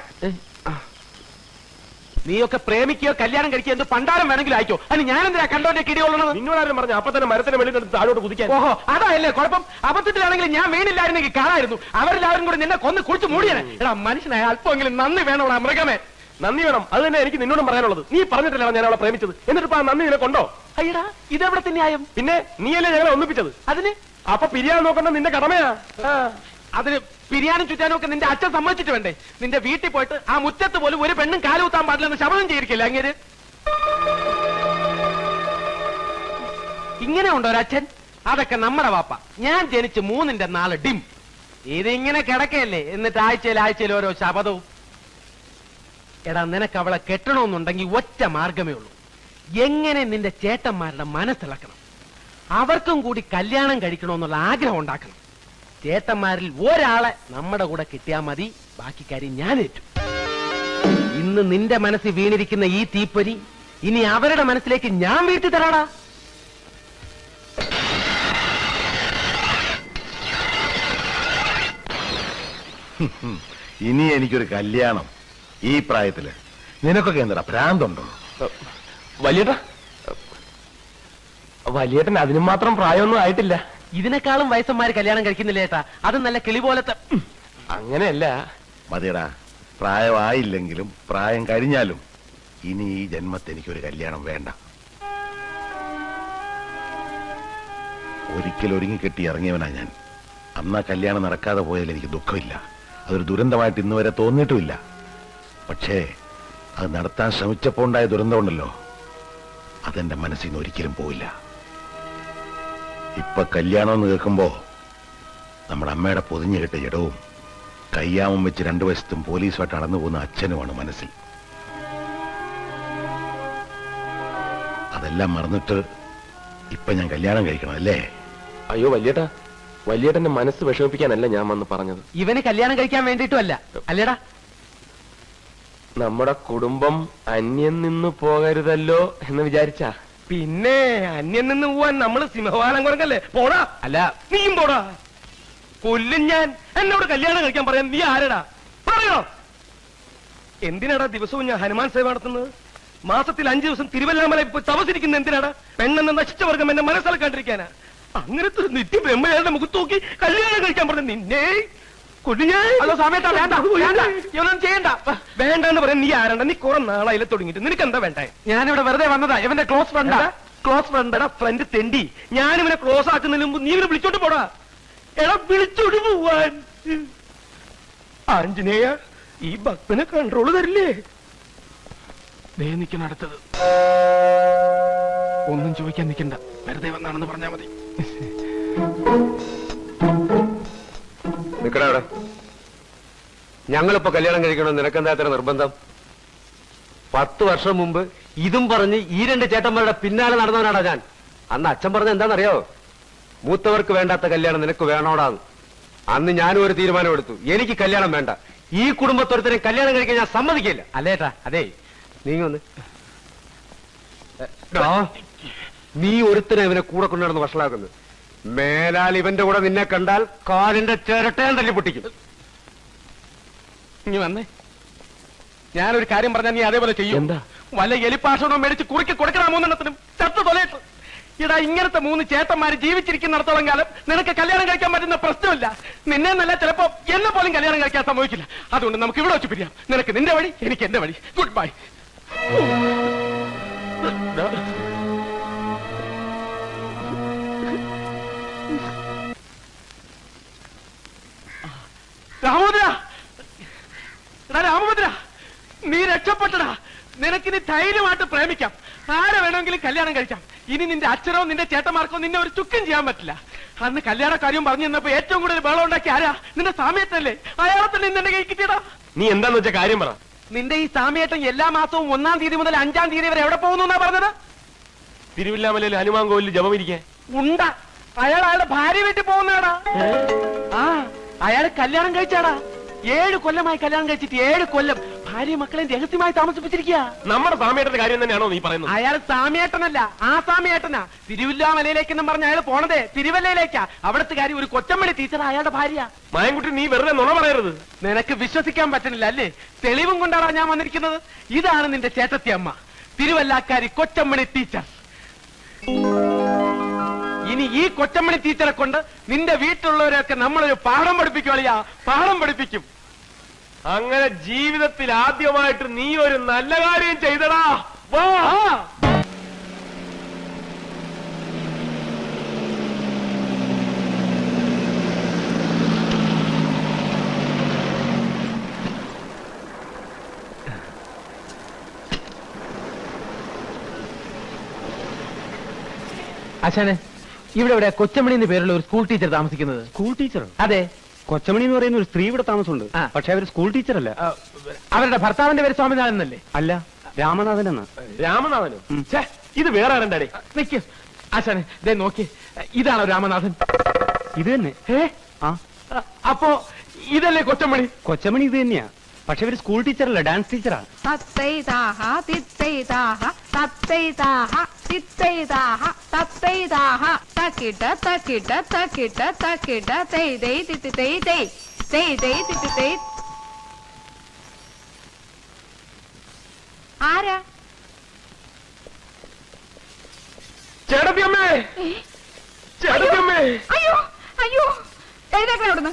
നീയൊക്കെ പ്രേമിക്കുകയോ കല്യാണം കഴിക്കുകയോ എന്ത് പണ്ടാരം വേണമെങ്കിലും അയക്കോ. അതിന് ഞാനെന്തിനാ കണ്ടോന്റെ കിടികൊള്ളണത്? നിന്നോടാരും പറഞ്ഞു അപ്പൊ തന്നെ മരത്തിന്റെ വെളിയിൽ എടുത്ത് താഴോട്ട് കുതിക്കാൻ. ഓഹോ, അതായല്ലേ കുഴപ്പം. അബദ്ധത്തിലാണെങ്കിൽ ഞാൻ വീണില്ലായിരുന്നെങ്കിൽ കാണായിരുന്നു. അവരെല്ലാവരും കൂടി നിന്നെ കൊന്ന് കുളിച്ച് മൂടിയാണ്. എടാ മനുഷ്യനായ അല്പമെങ്കിലും നന്ദി വേണോടാ മൃഗമേ. നന്ദി വേണം, അത് തന്നെ എനിക്ക് നിന്നോടും പറയാനുള്ളത്. നീ പറഞ്ഞിട്ടല്ല ഞാൻ അവളെ പ്രേമിച്ചത്, എന്നിട്ട് ആ നന്ദി നിന്നെ കൊണ്ടോ? അയ്യടാ, ഇതെവിടത്തെ ന്യായം? പിന്നെ നീയല്ലേ ഞങ്ങളെ ഒന്നിപ്പിച്ചത്. അതിന് അപ്പൊ പിരിയാൻ നോക്കണ്ട നിന്റെ കടമയാ. അതിന് പിരിയാനും ചുറ്റാനും ഒക്കെ നിന്റെ അച്ഛൻ സമ്മതിച്ചിട്ട് വേണ്ടേ? നിന്റെ വീട്ടിൽ പോയിട്ട് ആ മുറ്റത്ത് പോലും ഒരു പെണ്ണും കാലുകുത്താൻ പാടില്ലെന്ന് ശപഥം ചെയ്തിരിക്കില്ല അങ്ങേര്. ഇങ്ങനെ ഉണ്ടോ ഒരച്ഛൻ? അതൊക്കെ നമ്മുടെ വാപ്പ. ഞാൻ ജനിച്ച് 3ന്റെ നാള് ഡിം. ഇതിങ്ങനെ കിടക്കയല്ലേ, എന്നിട്ട് ആഴ്ചയിൽ ഓരോ ശപഥവും. എടാ, നിനക്ക് അവളെ കെട്ടണമെന്നുണ്ടെങ്കിൽ ഒറ്റ മാർഗമേ ഉള്ളൂ. എങ്ങനെ നിന്റെ ചേട്ടന്മാരുടെ മനസ്സിളക്കണം, അവർക്കും കൂടി കല്യാണം കഴിക്കണമെന്നുള്ള ആഗ്രഹം ഉണ്ടാക്കണം. ചേട്ടന്മാരിൽ ഒരാളെ നമ്മുടെ കൂടെ കിട്ടിയാൽ മതി, ബാക്കി കാര്യം ഞാൻ ഏറ്റു. ഇന്ന് നിന്റെ മനസ്സിൽ വീണിരിക്കുന്ന ഈ തീപ്പൊരി ഇനി അവരുടെ മനസ്സിലേക്ക് ഞാൻ വീഴ്ത്തി തരാടാ. ഇനി എനിക്കൊരു കല്യാണം ഈ പ്രായത്തില്? നിനക്കൊക്കെ എന്താ ഭ്രാന്തുണ്ടോ? വലിയേട്ടൻ അതിനും മാത്രം പ്രായമൊന്നും ആയിട്ടില്ല. ഇതിനേക്കാളും വയസ്സന്മാര് കല്യാണം കഴിക്കുന്നില്ല ഏട്ടാ. അത് നല്ല കിളി പോലത്തെ. അങ്ങനെയല്ല മതിയടാ, പ്രായമായില്ലെങ്കിലും പ്രായം കഴിഞ്ഞാലും ഇനി ഈ ജന്മത്തെ എനിക്കൊരു കല്യാണം വേണ്ട. ഒരിക്കൽ ഒരുങ്ങിക്കെട്ടി ഇറങ്ങിയവനാ ഞാൻ. അന്നാ കല്യാണം നടക്കാതെ പോയാൽ എനിക്ക് ദുഃഖമില്ല. അതൊരു ദുരന്തമായിട്ട് ഇന്ന് വരെ തോന്നിയിട്ടുമില്ല. പക്ഷേ അത് നടത്താൻ ശ്രമിച്ചപ്പോൾ ഉണ്ടായ ദുരന്തമുണ്ടല്ലോ, അതെന്റെ മനസ്സിൽ നിന്ന് ഒരിക്കലും പോയില്ല. ഇപ്പൊ കല്യാണം എന്ന് കേൾക്കുമ്പോ നമ്മുടെ അമ്മയുടെ പൊതിഞ്ഞു കെട്ട ജഡവും കയ്യാമം വെച്ച് 2 വശത്തും പോലീസുമായിട്ട് നടന്നു പോകുന്ന അച്ഛനുമാണ് മനസ്സിൽ. അതെല്ലാം മറന്നിട്ട് ഇപ്പൊ ഞാൻ കല്യാണം കഴിക്കണം അല്ലേ? അയ്യോ വലിയേട്ടാ, വലിയേട്ടന്റെ മനസ്സ് വിഷമിപ്പിക്കാനല്ല ഞാൻ വന്ന് പറഞ്ഞത്. ഇവന് കല്യാണം കഴിക്കാൻ വേണ്ടിയിട്ടുമല്ല അല്ലേടാ. നമ്മുടെ കുടുംബം അന്യം നിന്ന് പോകരുതല്ലോ എന്ന് വിചാരിച്ചാ. പിന്നെ അന്യം നിന്ന് പോവാൻ നമ്മള് സിംഹവാലം കുറങ്ങല്ലേ? പോടാ. അല്ല, നീയും പോടാ. കൊല്ലും ഞാൻ. എന്നോട് കല്യാണം കഴിക്കാൻ പറയാൻ നീ ആരടാ? പറയോ? എന്തിനാടാ ദിവസവും ഞാൻ ഹനുമാൻ സേവ നടത്തുന്നത്? മാസത്തിൽ 5 ദിവസം തിരുവല്ലാമല പോയി തപസിരിക്കുന്ന എന്തിനാടാ? പെണ്ണെന്ന നശിച്ച വർഗം എന്നെ മനസ്സിലാക്കാണ്ടിരിക്കാനാ? അങ്ങനത്തെ ഒരു നിത്യ ബ്രഹ്മചാരിയുടെ മുഖത്ത് നോക്കി കല്യാണം കഴിക്കാൻ പറഞ്ഞ നിന്നെ വേണ്ടെന്ന് പറയാൻ നീ ആരണ്ട? നീ കുറെ നാളായില്ല തുടങ്ങിയിട്ട്. നിനക്ക് എന്താ വേണ്ടേ? ഞാനിവിടെ വെറുതെ വന്നതാ. ഇവന്റെ ക്ലോസ് ഫ്രണ്ടാ. ഫ്രണ്ട് തെണ്ടി. ഞാനിവനെ ക്ലോസ് ആക്കുന്നതിന് മുമ്പ് നീ ഇവനെ വിളിച്ചോട്ട് പോടാ. എടാ, വിളിച്ചോട്ട് പോവാൻ. ആഞ്ജനേയ, ഈ ഭക്തനെ കൺട്രോള് തരില്ലേ? നിൽക്കണം അടുത്തത്. ഒന്നും ചോദിക്കാൻ നിൽക്കണ്ട, വെറുതെ വന്നാണെന്ന് പറഞ്ഞാ മതി. നിക്കടാ. ഞങ്ങളിപ്പോ കല്യാണം കഴിക്കണമെന്ന് നിനക്കെന്താ അത്ര നിർബന്ധം? 10 വർഷം മുമ്പ് ഇതും പറഞ്ഞ് ഈ 2 ചേട്ടന്മാരുടെ പിന്നാലെ നടന്നവനാടാ ഞാൻ. അന്ന് അച്ഛൻ പറഞ്ഞ എന്താണെന്നറിയോ? മൂത്തവർക്ക് വേണ്ടാത്ത കല്യാണം നിനക്ക് വേണോടാന്ന്. അന്ന് ഞാനും ഒരു തീരുമാനം എടുത്തു. എനിക്ക് കല്യാണം വേണ്ട. ഈ കുടുംബത്തൊരുത്തരെ കല്യാണം കഴിക്കാൻ ഞാൻ സമ്മതിക്കില്ല. അല്ലേട്ടാ, അതെ നീ ഒന്ന് നീ ഒരുത്തനെ ഇവനെ കൂടെ കൊണ്ടുനടന്ന് വഷളാക്കുന്നത്. മേലാൽ ഇവന്റെ കൂടെ നിന്നെ കണ്ടാൽ കാലിന്റെ ചിരട്ടയാൻ തല്ലി പൊട്ടിക്കും. ഇനി വന്നേ. ഞാനൊരു കാര്യം പറഞ്ഞാൽ നീ അതേപോലെ ചെയ്യും. എന്താ? വല്ല എലിപ്പാഷണോ മേടിച്ച് കുറുക്കി കൊടുക്കണ 3 ചത്തു തൊലയിട്ട്. ഇടാ, ഇങ്ങനത്തെ 3 ചേട്ടന്മാര് ജീവിച്ചിരിക്കുന്നിടത്തോളം കാലം നിനക്ക് കല്യാണം കഴിക്കാൻ പറ്റുന്ന പ്രശ്നമില്ല. നിന്നെ നല്ല ചിലപ്പോ എന്നെ പോലും കല്യാണം കഴിക്കാൻ സംഭവിക്കില്ല. അതുകൊണ്ട് നമുക്ക് ഇവിടെ വെച്ച് പിരിയാം. നിനക്ക് നിന്റെ വഴി, എനിക്ക് എന്റെ വഴി. Good bye. രാമഭദ്ര, രാമഭദ്ര, നീ രക്ഷപ്പെട്ടടാ. നിനക്കിനി ധൈര്യമായിട്ട് പ്രേമിക്കാം. ആരെ വേണമെങ്കിലും കല്യാണം കഴിക്കാം. ഇനി നിന്റെ അച്ഛനോ നിന്റെ ചേട്ടന്മാർക്കോ നിന്നെ ഒരു ചുക്കും ചെയ്യാൻ പറ്റില്ല. അന്ന് കല്യാണ കാര്യം പറഞ്ഞു തന്നപ്പോ ഏറ്റവും കൂടുതൽ ബഹളം ഉണ്ടാക്കി ആരാ? നിന്റെ സാമ്യത്തല്ലേ? അയാളെ തന്നെ നിന്റെ കൈ കിട്ടിയടാ. നീ എന്താന്ന് വെച്ച കാര്യം പറ. നിന്റെ ഈ സാമ്യേട്ടൻ എല്ലാ മാസവും 1-ാം തീയതി മുതൽ 5-ാം തീയതി വരെ എവിടെ പോകുന്നു എന്നാ പറഞ്ഞത്? തിരുവില്ലാമലയിൽ ഹനുമാൻ കോവിലിൽ ജപമിരിക്കാൻ. ഉണ്ട, അയാളുടെ ഭാര്യ വീട്ടിൽ പോകുന്നതാടാ. ആ, അയാൾ കല്യാണം കഴിച്ചാടാ. 7 കൊല്ലമായി കല്യാണം കഴിച്ചിട്ട് 7 കൊല്ലം ഭാര്യ മക്കളെ രഹസ്യമായി താമസിപ്പിച്ചിരിക്കുക. നമ്മുടെ സാമ്യേട്ടന്റെ കാര്യം തന്നെയാണോ നീ പറയുന്നത്? അയാൾ സാമ്യേട്ടനല്ല, ആ സാമ്യേട്ടനാ. തിരുവില്ലാമലയിലേക്കെന്നും പറഞ്ഞ അയാൾ പോണതേ തിരുവല്ലയിലേക്കാ. അവിടുത്തെ കാര്യം ഒരു കൊച്ചമ്മണി ടീച്ചർ അയാളുടെ ഭാര്യ. മായൻകുട്ടി, നീ വെറുതെ നുണ പറയരുത്. നിനക്ക് വിശ്വസിക്കാൻ പറ്റുന്നില്ല അല്ലേ? തെളിവും കൊണ്ടാണ് ഞാൻ വന്നിരിക്കുന്നത്. ഇതാണ് നിന്റെ ചേട്ടത്തി അമ്മ, തിരുവല്ലാക്കാരി കൊച്ചമ്മണി ടീച്ചർ. ഇനി ഈ കൊച്ചമ്മണി ടീച്ചറെ കൊണ്ട് നിന്റെ വീട്ടിലുള്ളവരെയൊക്കെ നമ്മളൊരു പാഠം പഠിപ്പിക്കുവാളിയാ, പാഠം പഠിപ്പിക്കും. അങ്ങനെ ജീവിതത്തിൽ ആദ്യമായിട്ട് നീ ഒരു നല്ല കാര്യം ചെയ്തടാ. വാ. അച്ഛനെ, ഇവിടെ ഇവിടെ കൊച്ചമണി എന്ന് പേരുള്ള ഒരു സ്കൂൾ ടീച്ചർ താമസിക്കുന്നത്. School teacher? അതെ. കൊച്ചമണി എന്ന് പറയുന്ന ഒരു സ്ത്രീ ഇവിടെ താമസമുണ്ട്. പക്ഷെ അവർ സ്കൂൾ ടീച്ചർ അല്ല. അവരുടെ ഭർത്താവിന്റെ പേര് സ്വാമിനാഥൻ എന്നല്ലേ? അല്ല, രാമനാഥൻ എന്ന്. രാമനാഥനോ? ഇത് വേറെ ആരണ്ടാടേ? നിക്ക് ആശാനെ, ദേ നോക്കി, ഇതാണോ രാമനാഥൻ? ഇത് തന്നെ. അപ്പോ ഇതല്ലേ കൊച്ചമണി? കൊച്ചമണി ഇത് തന്നെയാ. പക്ഷെ ഇവര് സ്കൂൾ ടീച്ചറല്ല, ഡാൻസ് ടീച്ചറാണ്. ആരാ? ചേട്ടത്തിയമ്മേ, ചേട്ടത്തിയമ്മേ. അയ്യോ അയ്യോ, എഴുന്നേക്കാൻ അവിടുന്ന്.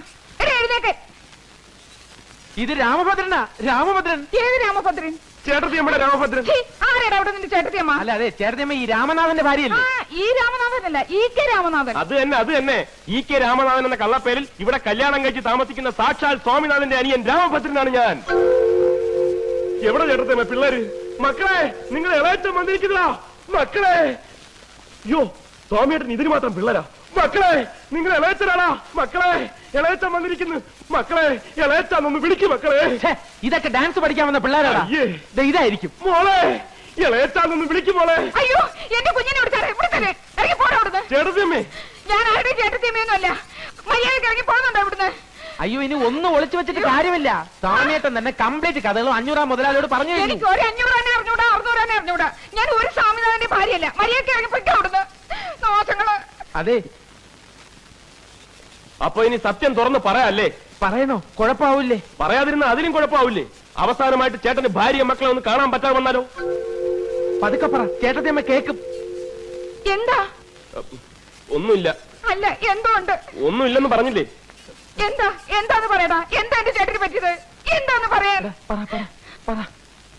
എഴുന്നേക്കാൻ. ഇത് രാമഭദ്രനാ. രാമഭദ്രൻ. ഏത് രാമഭദ്രൻ? ചേട്ടത്തിയമ്മയുടെ രാമഭദ്രൻ. ആരാടാ അവിടെ നിന്റെ ചേട്ടത്തിയമ്മ? അല്ല, അതെ, ചേട്ടത്തിയമ്മ ഈ രാമനാഥന്റെ ഭാര്യയല്ലേ? ഈ രാമനാഥനല്ല, ഈ കെ രാമനാഥൻ. അത് തന്നെ ഈ കെ രാമനാഥൻ എന്ന കള്ളപ്പേരിൽ ഇവിടെ കല്യാണം കഴിച്ച് താമസിക്കുന്ന സാക്ഷാൽ സ്വാമിനാഥന്റെ അനിയൻ രാമഭദ്രനാണ് ഞാൻ. എവിടെ ചേട്ടത്തിയമ്മ പിള്ളേര്? മക്കളെ, നിങ്ങൾ ഇളയച്ചൻ വന്നിരിക്കുന്നതാ. മക്കളെ, യോ സ്വാമിയേട്ടൻ ഇതിന് മാത്രം പിള്ളേരാ. മക്കളെ, നിങ്ങൾ ഇളയച്ചനാണാ? മക്കളെ, ഇളയച്ചൻ വന്നിരിക്കുന്നു. മക്കളെ, ഇളയച്ചാന്നൊന്ന് വിളിക്കും. മക്കളെ, ഇതൊക്കെ ഡാൻസ് പഠിക്കാൻ വന്ന പിള്ളേരാടാ. ഇതായിരിക്കും. മോളെ, ഇളയച്ചാന്നൊന്ന് വിളിക്കും. മോളെ, അയ്യോ, എന്റെ കുഞ്ഞിനെ ഇറങ്ങി പോടാ അവിടുന്ന്. ചേട്ടത്തിയമ്മേ. ഞാൻ ആരുടെ ചേട്ടത്തിയമ്മയൊന്നും അല്ല. മര്യാദക്ക് ഇറങ്ങി പോകുന്നുണ്ടോ അവിടുന്ന്? അയ്യോ, ഇനി ഒന്നും ഒളിച്ചു വെച്ചിട്ട് കാര്യമില്ല. സ്വാമിയേട്ടൻ തന്നെ കംപ്ലീറ്റ് കഥകളും 500 മുതലാളിയോട് പറഞ്ഞു. എനിക്ക് ഒരു 500 തന്നെ അറിഞ്ഞൂടാ, 600 തന്നെ അറിഞ്ഞൂടാ. ഞാൻ ഒരു സ്വാമിനാഥന്റെ ഭാര്യയല്ല. മര്യാദക്ക് ഇറങ്ങി പൊയ്ക്കോ അവിടുന്ന്. നാശങ്ങള്. അതെ, അപ്പൊ ഇനി സത്യം തുറന്ന് പറയാല്ലേ? പറയണോ? കുഴപ്പമാവൂലേ? പറയാതിരുന്ന അതിലും കുഴപ്പമാവൂലേ? അവസാനമായിട്ട് ചേട്ടന് ഭാര്യ മക്കളെ ഒന്ന് കാണാൻ പറ്റാതെ വന്നാലോ? പതുക്കെ പറ, ചേട്ടത്തിയമ്മ കേക്കും. എന്താ? ഒന്നുമില്ല. അല്ല, എന്തോ ഉണ്ട്. ഒന്നുമില്ലെന്ന് പറഞ്ഞില്ലേ? എന്താന്ന് പറയടാ. എന്താ എന്റെ ചേട്ടന് പറ്റിയത്? എന്താന്ന് പറയാൻ?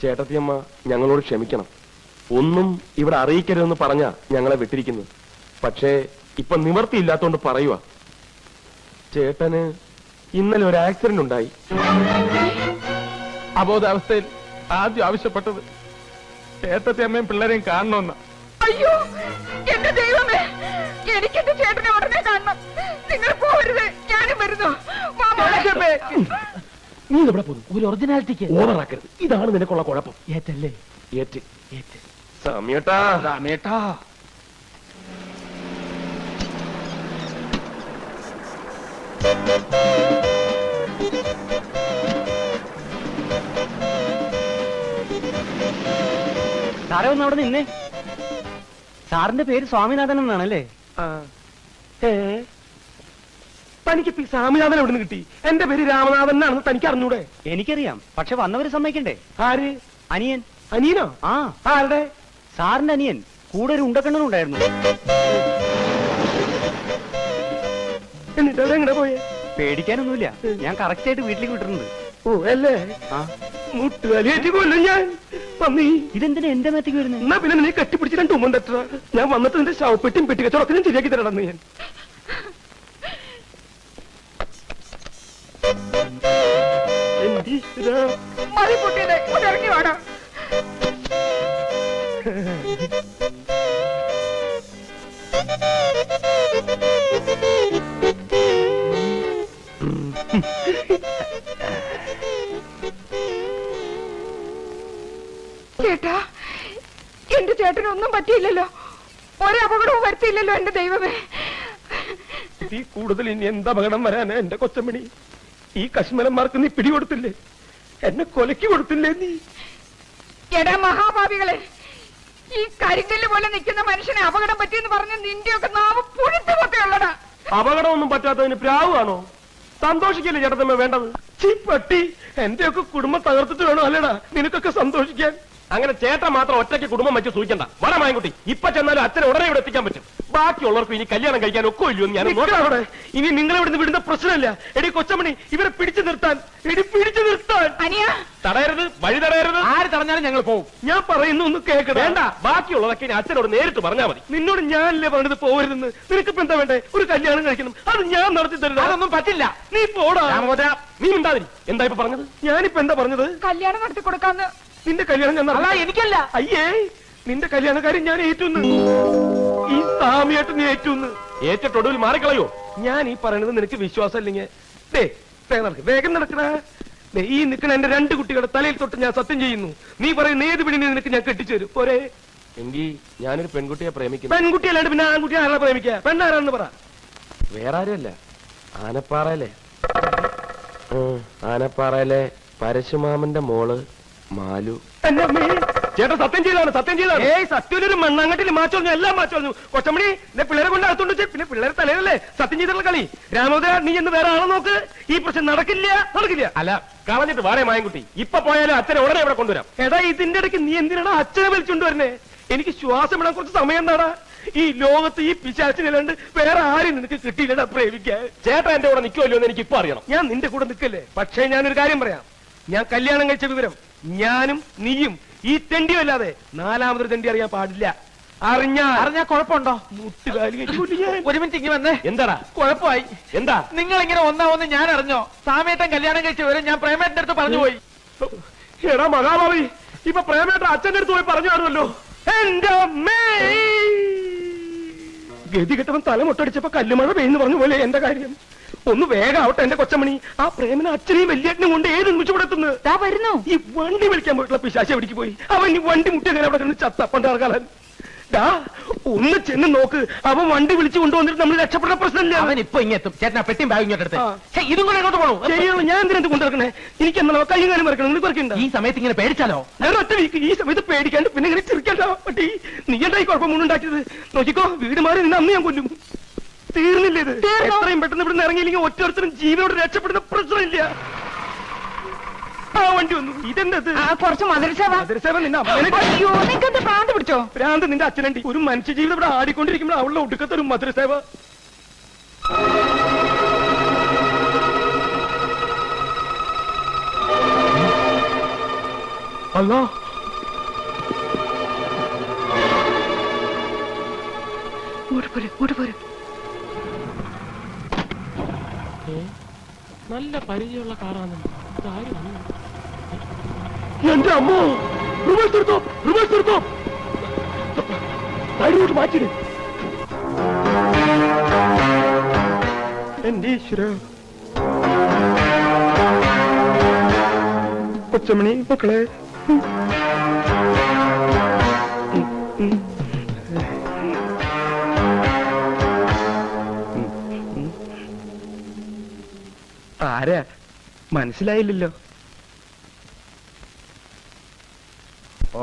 ചേട്ടത്തിയമ്മ ഞങ്ങളോട് ക്ഷമിക്കണം. ഒന്നും ഇവിടെ അറിയിക്കരുതെന്ന് പറഞ്ഞ ഞങ്ങളെ വിട്ടിരിക്കുന്നു. പക്ഷേ ഇപ്പൊ നിവർത്തിയില്ലാത്തോണ്ട് പറയുക. ചേട്ടന് ഇന്നലെ ഒരു ആക്സിഡന്റ് ഉണ്ടായി. അബോധാവസ്ഥയിൽ ആദ്യം ആവശ്യപ്പെട്ടത് ചേട്ടത്തിയമ്മയും പിള്ളേരെയും കാണണമെന്ന. അയ്യോ, എന്റെ ദൈവമേ, എനിക്ക് എന്റെ ചേട്ടനെ ഉടനെ കാണണം. നിങ്ങൾ പോകരുത്, ഞാനും വരുന്നു. നീ എവിടെ പോകുന്നു? ഒരു ഒറിജിനാലിറ്റിക്ക് ഓവറാക്കരുത്. ഇതാണ് നിനക്കുള്ള കുഴപ്പം. ഏറ്റല്ലേ? ഏറ്റ് സമയട്ടാ. രാമേട്ടാ, സാറേ, ഒന്ന് അവിടെ നിന്നേ. സാറിന്റെ പേര് സ്വാമിനാഥൻ എന്നാണല്ലേ? തനിക്ക് സ്വാമിനാഥൻ എവിടെ നിന്ന് കിട്ടി? എന്റെ പേര് രാമനാഥൻ എന്നാണെന്ന് തനിക്ക് അറിഞ്ഞൂടെ? എനിക്കറിയാം, പക്ഷെ വന്നവര് സമ്മതിക്കണ്ടേ? ആര്? അനിയൻ. അനിയനോ? ആ, ആരുടെ? സാറിന്റെ അനിയൻ. കൂടെ ഒരു ഉണ്ടക്കണ്ണനുണ്ടായിരുന്നു. എന്നിട്ട് എവിടെ പോയേ? പേടിക്കാനൊന്നുമില്ല, ഞാൻ കറക്റ്റ് ആയിട്ട് വീട്ടിലേക്ക് വിട്ടിട്ടുണ്ട്. ഓ അല്ലേ? ആ, മുട്ടുകാലിയേറ്റ് കൊല്ലും ഞാൻ. പന്നി, ഇതെന്തിനാ എന്റെ മേത്തേക്ക് വരുന്നത്? എന്നാ പിന്നെ നീ കെട്ടിപ്പിടിച്ച് 2 ഉമ്മൻ തട്ട. ഞാൻ വന്നിട്ട് നിന്റെ ശവപ്പെട്ടിയും പെട്ടിക്കച്ചവടൊക്കെ ഞാൻ ശരിയാക്കി തരണമെന്ന് ഞാൻ. മതി പൊട്ടിയത്, ഇറങ്ങി വേണം. ചേട്ടാ, എന്റെ ചേട്ടനൊന്നും പറ്റിയില്ലല്ലോ, ഒരപകടവും വരുത്തിയില്ലല്ലോ എന്റെ ദൈവമേ. ഈ കൂടുതൽ ഇനി എന്ത് അപകടം വരാനാ എന്റെ കൊച്ചമണി? ഈ കശ്മലന്മാർക്ക് നീ പിടികൊടുത്തില്ലേ? എന്നെ കൊലക്കി കൊടുത്തില്ലേ നീ? എടാ മഹാഭാവികളെ, ഈ കരിങ്കല്ല് പോലെ നിൽക്കുന്ന മനുഷ്യനെ അപകടം പറ്റിയെന്ന് പറഞ്ഞ് നിന്റെയൊക്കെ നാവ് പുഴുത്തു പൊട്ടയുള്ളടാ. അപകടമൊന്നും പറ്റാത്തതിന് പ്രാവാണോ? സന്തോഷിക്കല്ലേ ചേട്ടത്തമ്മ വേണ്ടത്? ചീപ്പട്ടി, എന്റെയൊക്കെ കുടുംബം തകർത്തിട്ട് വേണോ അല്ലേടാ നിനക്കൊക്കെ സന്തോഷിക്കാൻ? അങ്ങനെ ചേട്ടൻ മാത്രം ഒറ്റയ്ക്ക് കുടുംബം വെച്ച് സൂചിക്കണ്ട. വടമായൻകുട്ടി, ഇപ്പൊ ചെന്നാലും അച്ഛനെ ഉടനെ ഇവിടെ എത്തിക്കാൻ പറ്റും. ബാക്കിയുള്ളവർക്ക് ഇനി കല്യാണം കഴിക്കാൻ ഒക്കോ ഇല്ലയോ ഞാൻ അവിടെ. ഇനി നിങ്ങൾ ഇവിടുന്ന് വിടുന്ന പ്രശ്നമില്ല. എടി കൊച്ചമണി, ഇവരെ പിടിച്ചു നിർത്താൻ, പിടിച്ചു നിർത്താൻ. തടയരുത്, വഴി തടയരുത്. ആര് തടഞ്ഞാലും ഞങ്ങൾ പോകും. ഞാൻ പറയുന്നു ഒന്ന് കേൾക്കണം. വേണ്ട, ബാക്കിയുള്ളതൊക്കെ ഇനി അച്ഛനോട് നേരിട്ട് പറഞ്ഞാൽ മതി. നിന്നോട് ഞാനല്ലേ പറഞ്ഞത് പോകരുതെന്ന്. നിനക്കിപ്പോ എന്താ വേണ്ടേ? ഒരു കല്യാണം കഴിക്കണം, അത് ഞാൻ നടത്തി തരുന്നത്. അതൊന്നും പറ്റില്ല. നീ പോടാ. നീ ഉണ്ടാതിരി. എന്താ ഇപ്പൊ പറഞ്ഞത്? ഞാനിപ്പോ എന്താ പറഞ്ഞത്? കല്യാണം നടത്തി കൊടുക്കാന്ന്. നിന്റെ കല്യാണം ഞാൻ അല്ല, എനിക്കല്ല. അയ്യേ, നിന്റെ കല്യാണക്കാരൻ ഞാൻ ഏറ്റുന്ന്. ഈ സാമിയായിട്ട് നീ ഏറ്റുന്ന്. ഏറ്റൊടുവിൽ മാറിക്കളയോ? ഞാൻ ഈ പറയുന്നത് നിനക്ക് വിശ്വാസം ഇല്ലെങ്കിൽ വേഗം നടക്കണ. ഈ നിൽക്കണ എന്റെ 2 കുട്ടികളുടെ തലയിൽ തൊട്ട് ഞാൻ സത്യം ചെയ്യുന്നു. നീ പറയുന്ന ഏത് പിടിനെ നിനക്ക് ഞാൻ കെട്ടിച്ചു തരും. പോരെ? എങ്കിൽ ഞാനൊരു പെൺകുട്ടിയെ പ്രേമിക്കുന്നു. പെൺകുട്ടിയല്ലാണ്ട് പിന്നെ ആൺകുട്ടി ആരാ പ്രേമിക്കുക? പെണ്ണാരാന്ന് പറ. വേറെ ആരുമല്ല, ആനപ്പാറയിലെ പരശുമാമന്റെ മോള് മാലു. എന്റെ അമ്മേ, ചേട്ടൻ സത്യം ചെയ്താണ്, സത്യം ചെയ്താണ്. ഏയ്, സത്യൊരു മണ്ണാങ്കട്ടിൽ മാച്ചോഞ്ഞു, എല്ലാം മാച്ചോഞ്ഞു. കൊച്ചമണി, എന്നെ പിള്ളേരെ കൊണ്ട് അകത്തോണ്ട് വെച്ച് പിന്നെ പിള്ളേരെ തലയിലല്ലേ സത്യം ചെയ്തിട്ടുള്ള കളി. രാമോദര, നീ എന്ന് വേറെ ആളെ നോക്ക്. ഈ പ്രശ്നം നടക്കില്ല. അല്ല, കളഞ്ഞിട്ട് വാടേ മായൻകുട്ടി. ഇപ്പൊ പോയാലും അച്ഛനെ ഉടനെ ഇവിടെ കൊണ്ടുവരാം. എടാ, ഇതിന്റെ ഇടയ്ക്ക് നീ എന്തിനാണ് അച്ഛനെ വലിച്ചുകൊണ്ട് വരുന്നേ? എനിക്ക് ശ്വാസം ഇടാൻ കുറച്ച് സമയം എന്താടാ? ഈ ലോകത്ത് ഈ പിശാച്ചിനല്ലാണ്ട് വേറെ ആരും നിനക്ക് കിട്ടിയില്ലടാ പ്രേമിക്കാൻ. ചേട്ടാ എന്റെ കൂടെ നിൽക്കുമല്ലോ എന്ന് എനിക്ക് ഇപ്പൊ അറിയണം. ഞാൻ നിന്റെ കൂടെ നിൽക്കല്ലേ. പക്ഷേ ഞാനൊരു കാര്യം പറയാം. ഞാൻ കല്യാണം കഴിച്ച വിവരം ഞാനും നീയും ഈ തെണ്ടിയും അല്ലാതെ 4മതൊരു തെണ്ടി അറിയാൻ പാടില്ല. അറിഞ്ഞാ കുഴപ്പമുണ്ടോ? ഒരു മിനിറ്റ് ഇങ്ങനെ വന്നേ. എന്താടാ കുഴപ്പമായി? എന്താ? നിങ്ങൾ ഇങ്ങനെ ഒന്നാവെന്ന് ഞാൻ അറിഞ്ഞോ? സാമേട്ടൻ കല്യാണം കഴിച്ച വിവരം ഞാൻ പ്രേമേട്ടന്റെ അടുത്ത് പറഞ്ഞു പോയി. എടാ മഹാഭാവി, ഇപ്പൊ പ്രേമേട്ടൻ അച്ഛന്റെ അടുത്ത് പോയി പറഞ്ഞു കാണുമല്ലോ. എന്റെ അമ്മേ, ഗതി കെട്ടവൻ തല മുട്ടടിച്ചപ്പോ കല്ലുമഴ പെയ്യുന്നു പറഞ്ഞു പോലെ എന്റെ കാര്യം. ഒന്ന് വേഗാവട്ടെ എന്റെ കൊച്ചമണി. ആ പ്രേമന അച്ഛനെയും വലിയേട്ടനും കൊണ്ട് ഏത് നിമിഷം ഇവിടെ എത്തുന്നത്? വരുന്നു. ഈ വണ്ടി വിളിക്കാൻ പോയിട്ടുള്ള പിശാശി എവിടേക്ക് പോയി? അവൻ ഈ വണ്ടി മുട്ടി അങ്ങനെ അവിടെ കിടന്ന് ചത്തപ്പണ്ടാർക്കാലൻ. ഒന്ന് ചെന്ന് നോക്ക്. അവൻ വണ്ടി വിളിച്ചു കൊണ്ടുവന്നിട്ട് നമ്മൾ രക്ഷപ്പെട്ട പ്രശ്നമില്ല. അവൻ ഇപ്പൊ ഇങ്ങെത്തും. ചേട്ടനാ പെട്ടിയും ബാഗ് ഇങ്ങോട്ട് എടുത്ത്. ഇതും കൂടെ എങ്ങോട്ട് പോകണോ? ശരിയാണ്, ഞാൻ എന്തിനാ കൊണ്ടിറക്കണേ? എനിക്ക് എന്താ കയ്യും കാലും മറക്കണം. നിനക്ക് പറക്കണ്ട. ഈ സമയത്ത് ഇങ്ങനെ പേടിച്ചാലോ? ഞാൻ ഒറ്റ വീക്ക് ഈ സമയത്ത് പേടിക്കാണ്ട് പിന്നെ ഇങ്ങനെ ചിരിക്കണ്ട. പട്ടി, നീ എന്തായി കുഴപ്പം മുന്നുണ്ടാക്കിയത്? നോക്കിക്കോ, വീട് മാറി നിന്ന് അന്ന് ഞാൻ കൊല്ലും. തീർന്നില്ലേ ഇത്? എത്രയും പെട്ടെന്ന് ഇവിടുന്ന് ഇറങ്ങിയില്ലെങ്കിൽ ഒറ്റൊരുത്തരും ജീവനോട് രക്ഷപ്പെടുന്ന പ്രശ്നമില്ല. ആ വണ്ടി വന്നു. ഇതെന്തത്? കുറച്ച് മധുരസേവ. മധുരസേവ നിന്നെ ഭ്രാന്ത് പിടിച്ചോ? ഭ്രാന്ത് നിന്റെ അച്ഛനണ്ടി. ഒരു മനുഷ്യ ജീവിതം ഇവിടെ ആടിക്കൊണ്ടിരിക്കുമ്പോൾ അവളുടെ ഒടുക്കത്തെ ഒരു മധുരസേവ. അല്ലോ, നല്ല പരിചയമുള്ള കാറാണ്. എന്റെ അമ്മോ, റിവേഴ്സ് എടുത്തോ. സൈഡിലോട്ട് മാറ്റിട്. എന്റെ ഈശ്വര. കൊച്ചമണി മക്കളെ, ആരാ മനസ്സിലായില്ലല്ലോ.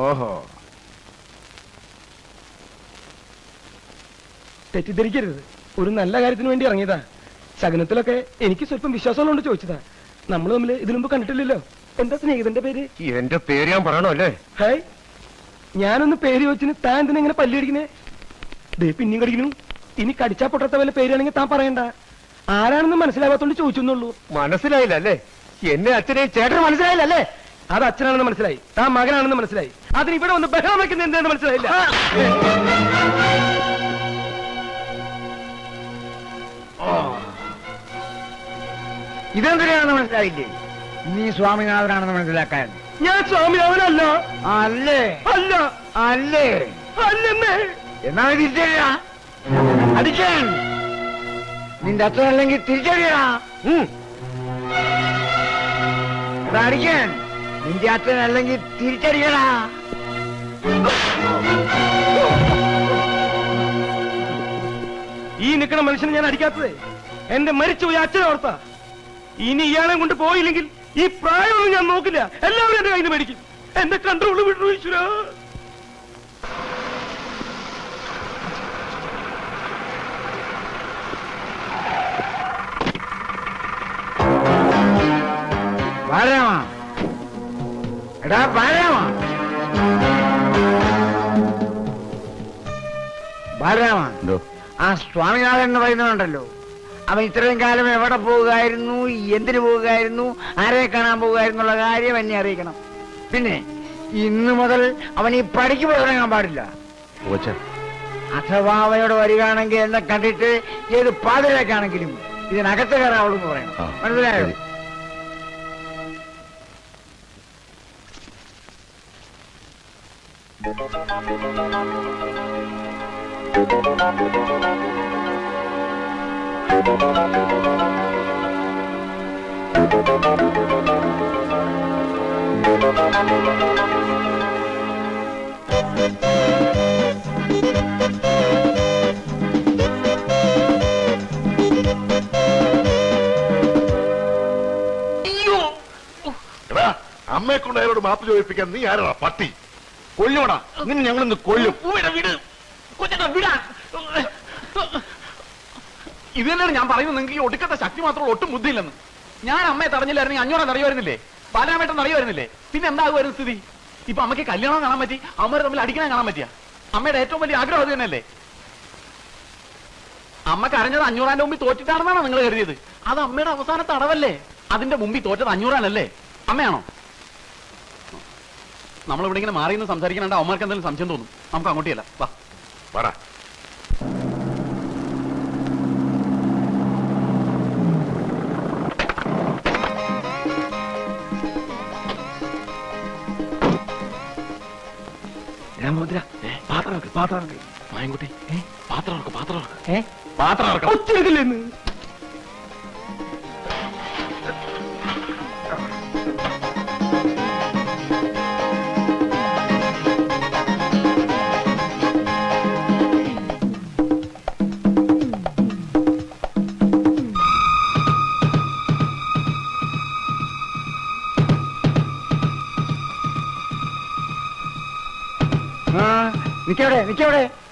ഓഹോ, തെറ്റിദ്ധരിക്കരുത്. ഒരു നല്ല കാര്യത്തിന് വേണ്ടി ഇറങ്ങിയതാ. ശകനത്തിലൊക്കെ എനിക്ക് സ്വല്പം വിശ്വാസമുള്ളതുകൊണ്ട് ചോദിച്ചതാ. നമ്മൾ തമ്മിൽ ഇതിനു മുമ്പ് കണ്ടിട്ടില്ലല്ലോ. എന്താ സ്നേഹിതന്റെ പേര്? എന്റെ പേര് ഞാൻ പറയണോ അല്ലേ? ഹായ്, ഞാനൊന്ന് പേര് ചോദിച്ചിന് താൻ എന്തിനാ ഇങ്ങനെ പല്ലിയടിക്കണേ? ദേ പിന്നെയും കടിക്കുന്നു. ഇനി കടിച്ചാ പൊട്ടത്ത വല്ല പേരാണെങ്കിൽ താൻ പറയണ്ട. ആരാണെന്ന് മനസ്സിലാവാത്തോണ്ട് ചോദിച്ചെന്നുള്ളൂ. മനസ്സിലായില്ല അല്ലേ? എന്നെ അച്ഛനെ ചേട്ടന് മനസ്സിലായില്ല അല്ലേ? അത് അച്ഛനാണെന്ന് മനസ്സിലായി, താൻ മകനാണെന്ന് മനസ്സിലായി. അതിന് ഇവിടെ ഒന്ന് ബഹളം വയ്ക്കുന്നത് എന്താണെന്ന് മനസ്സിലായില്ല. ഇതെന്തിനാണെന്ന് മനസ്സിലായില്ലേ? നീ സ്വാമിനാഥനാണെന്ന് മനസ്സിലാക്കാൻ. ഞാൻ സ്വാമിനാഥനല്ല. അല്ലേ? അല്ല. അല്ലേ? അല്ലെന്നേ. എന്നാ തിരിച്ചറിയ അടിക്കാൻ. നിന്റെ അച്ഛനല്ലെങ്കിൽ തിരിച്ചറിയടാ. അടിക്കാൻ. നിന്റെ അച്ഛനല്ലെങ്കിൽ തിരിച്ചറിയടാ. ഈ നിൽക്കണ മനുഷ്യനെ ഞാൻ അടിക്കാത്തത് എന്റെ മരിച്ചുപോയി അച്ഛനെ ഓർത്താ. ഇനി ഇയാളെ കൊണ്ട് പോയില്ലെങ്കിൽ ഈ പ്രായമൊന്നും ഞാൻ നോക്കില്ല. എല്ലാവരും എന്റെ കയ്യിൽ നിന്ന് മേടിക്കും. എന്റെ കൺട്രോള് വിട്ടു ഈശ്വരാ. ബാലരാമ, എടാ ബാലരാമ, ബാലരാമ, ആ സ്വാമിനാഥൻ എന്ന് പറയുന്നതുണ്ടല്ലോ, അവൻ ഇത്രയും കാലം എവിടെ പോകുകയായിരുന്നു, എന്തിനു പോകുകയായിരുന്നു, ആരെ കാണാൻ പോകുകയായിരുന്നുള്ള കാര്യം എന്നെ അറിയിക്കണം. പിന്നെ ഇന്നു മുതൽ അവൻ ഈ പടിക്ക് പുറത്തിറങ്ങാൻ പാടില്ല. അഥവാ അവയോട് വരികയാണെങ്കിൽ എന്നെ കണ്ടിട്ട് ഏത് പാതിരേക്കാണെങ്കിലും ഇതിനകത്ത് കയറാവുള്ളൂ എന്ന് പറയണം. മനസ്സിലായോ? അമ്മയെ കൊണ്ട് അയാളോട് മാപ്പ് ചോദിപ്പിക്കാൻ നീ ആരാ? പട്ടി കൊല്ലുവാടാ നിന്നെ ഞങ്ങളിന്ന് കൊല്ലും. ഇത് തന്നെയാണ് ഞാൻ പറയുന്നത്. നിങ്ങൾക്ക് ഈ ഒടുക്കത്തെ ശക്തി മാത്രം ഒട്ടും ബുദ്ധിയില്ലെന്ന്. ഞാൻ അമ്മയെ തടഞ്ഞില്ലായിരുന്നെങ്കിൽ 500 അറിയുമായിരുന്നില്ലേ? ബാലാമേട്ടൻ അറിയുമായിരുന്നില്ലേ? പിന്നെ എന്താകുമായിരുന്നു സ്ഥിതി? ഇപ്പൊ അമ്മയ്ക്ക് കല്യാണം കാണാൻ പറ്റി, അമ്മ തമ്മിൽ അടിക്കണം കാണാൻ പറ്റിയ? അമ്മയുടെ ഏറ്റവും വലിയ ആഗ്രഹം അത് തന്നെയല്ലേ? അമ്മ കരഞ്ഞത് 500 മുമ്പിൽ തോറ്റിട്ടാണെന്നാണോ നിങ്ങൾ കരുതിയത്? അത് അമ്മയുടെ അവസാനത്തെ അടവല്ലേ? അതിന്റെ മുമ്പിൽ തോറ്റത് 500 അമ്മയാണോ? നമ്മളിവിടെ ഇങ്ങനെ മാറി നിന്ന് സംസാരിക്കണ അമ്മമാർക്ക് എന്തെങ്കിലും സംശയം തോന്നും. നമുക്ക് അങ്ങോട്ടിയല്ല, വാ പറ. രാമോദ്ര, പാത്രം മായൻകുട്ടി, പാത്രം ഒച്ചെടുക്കില്ലെന്ന്.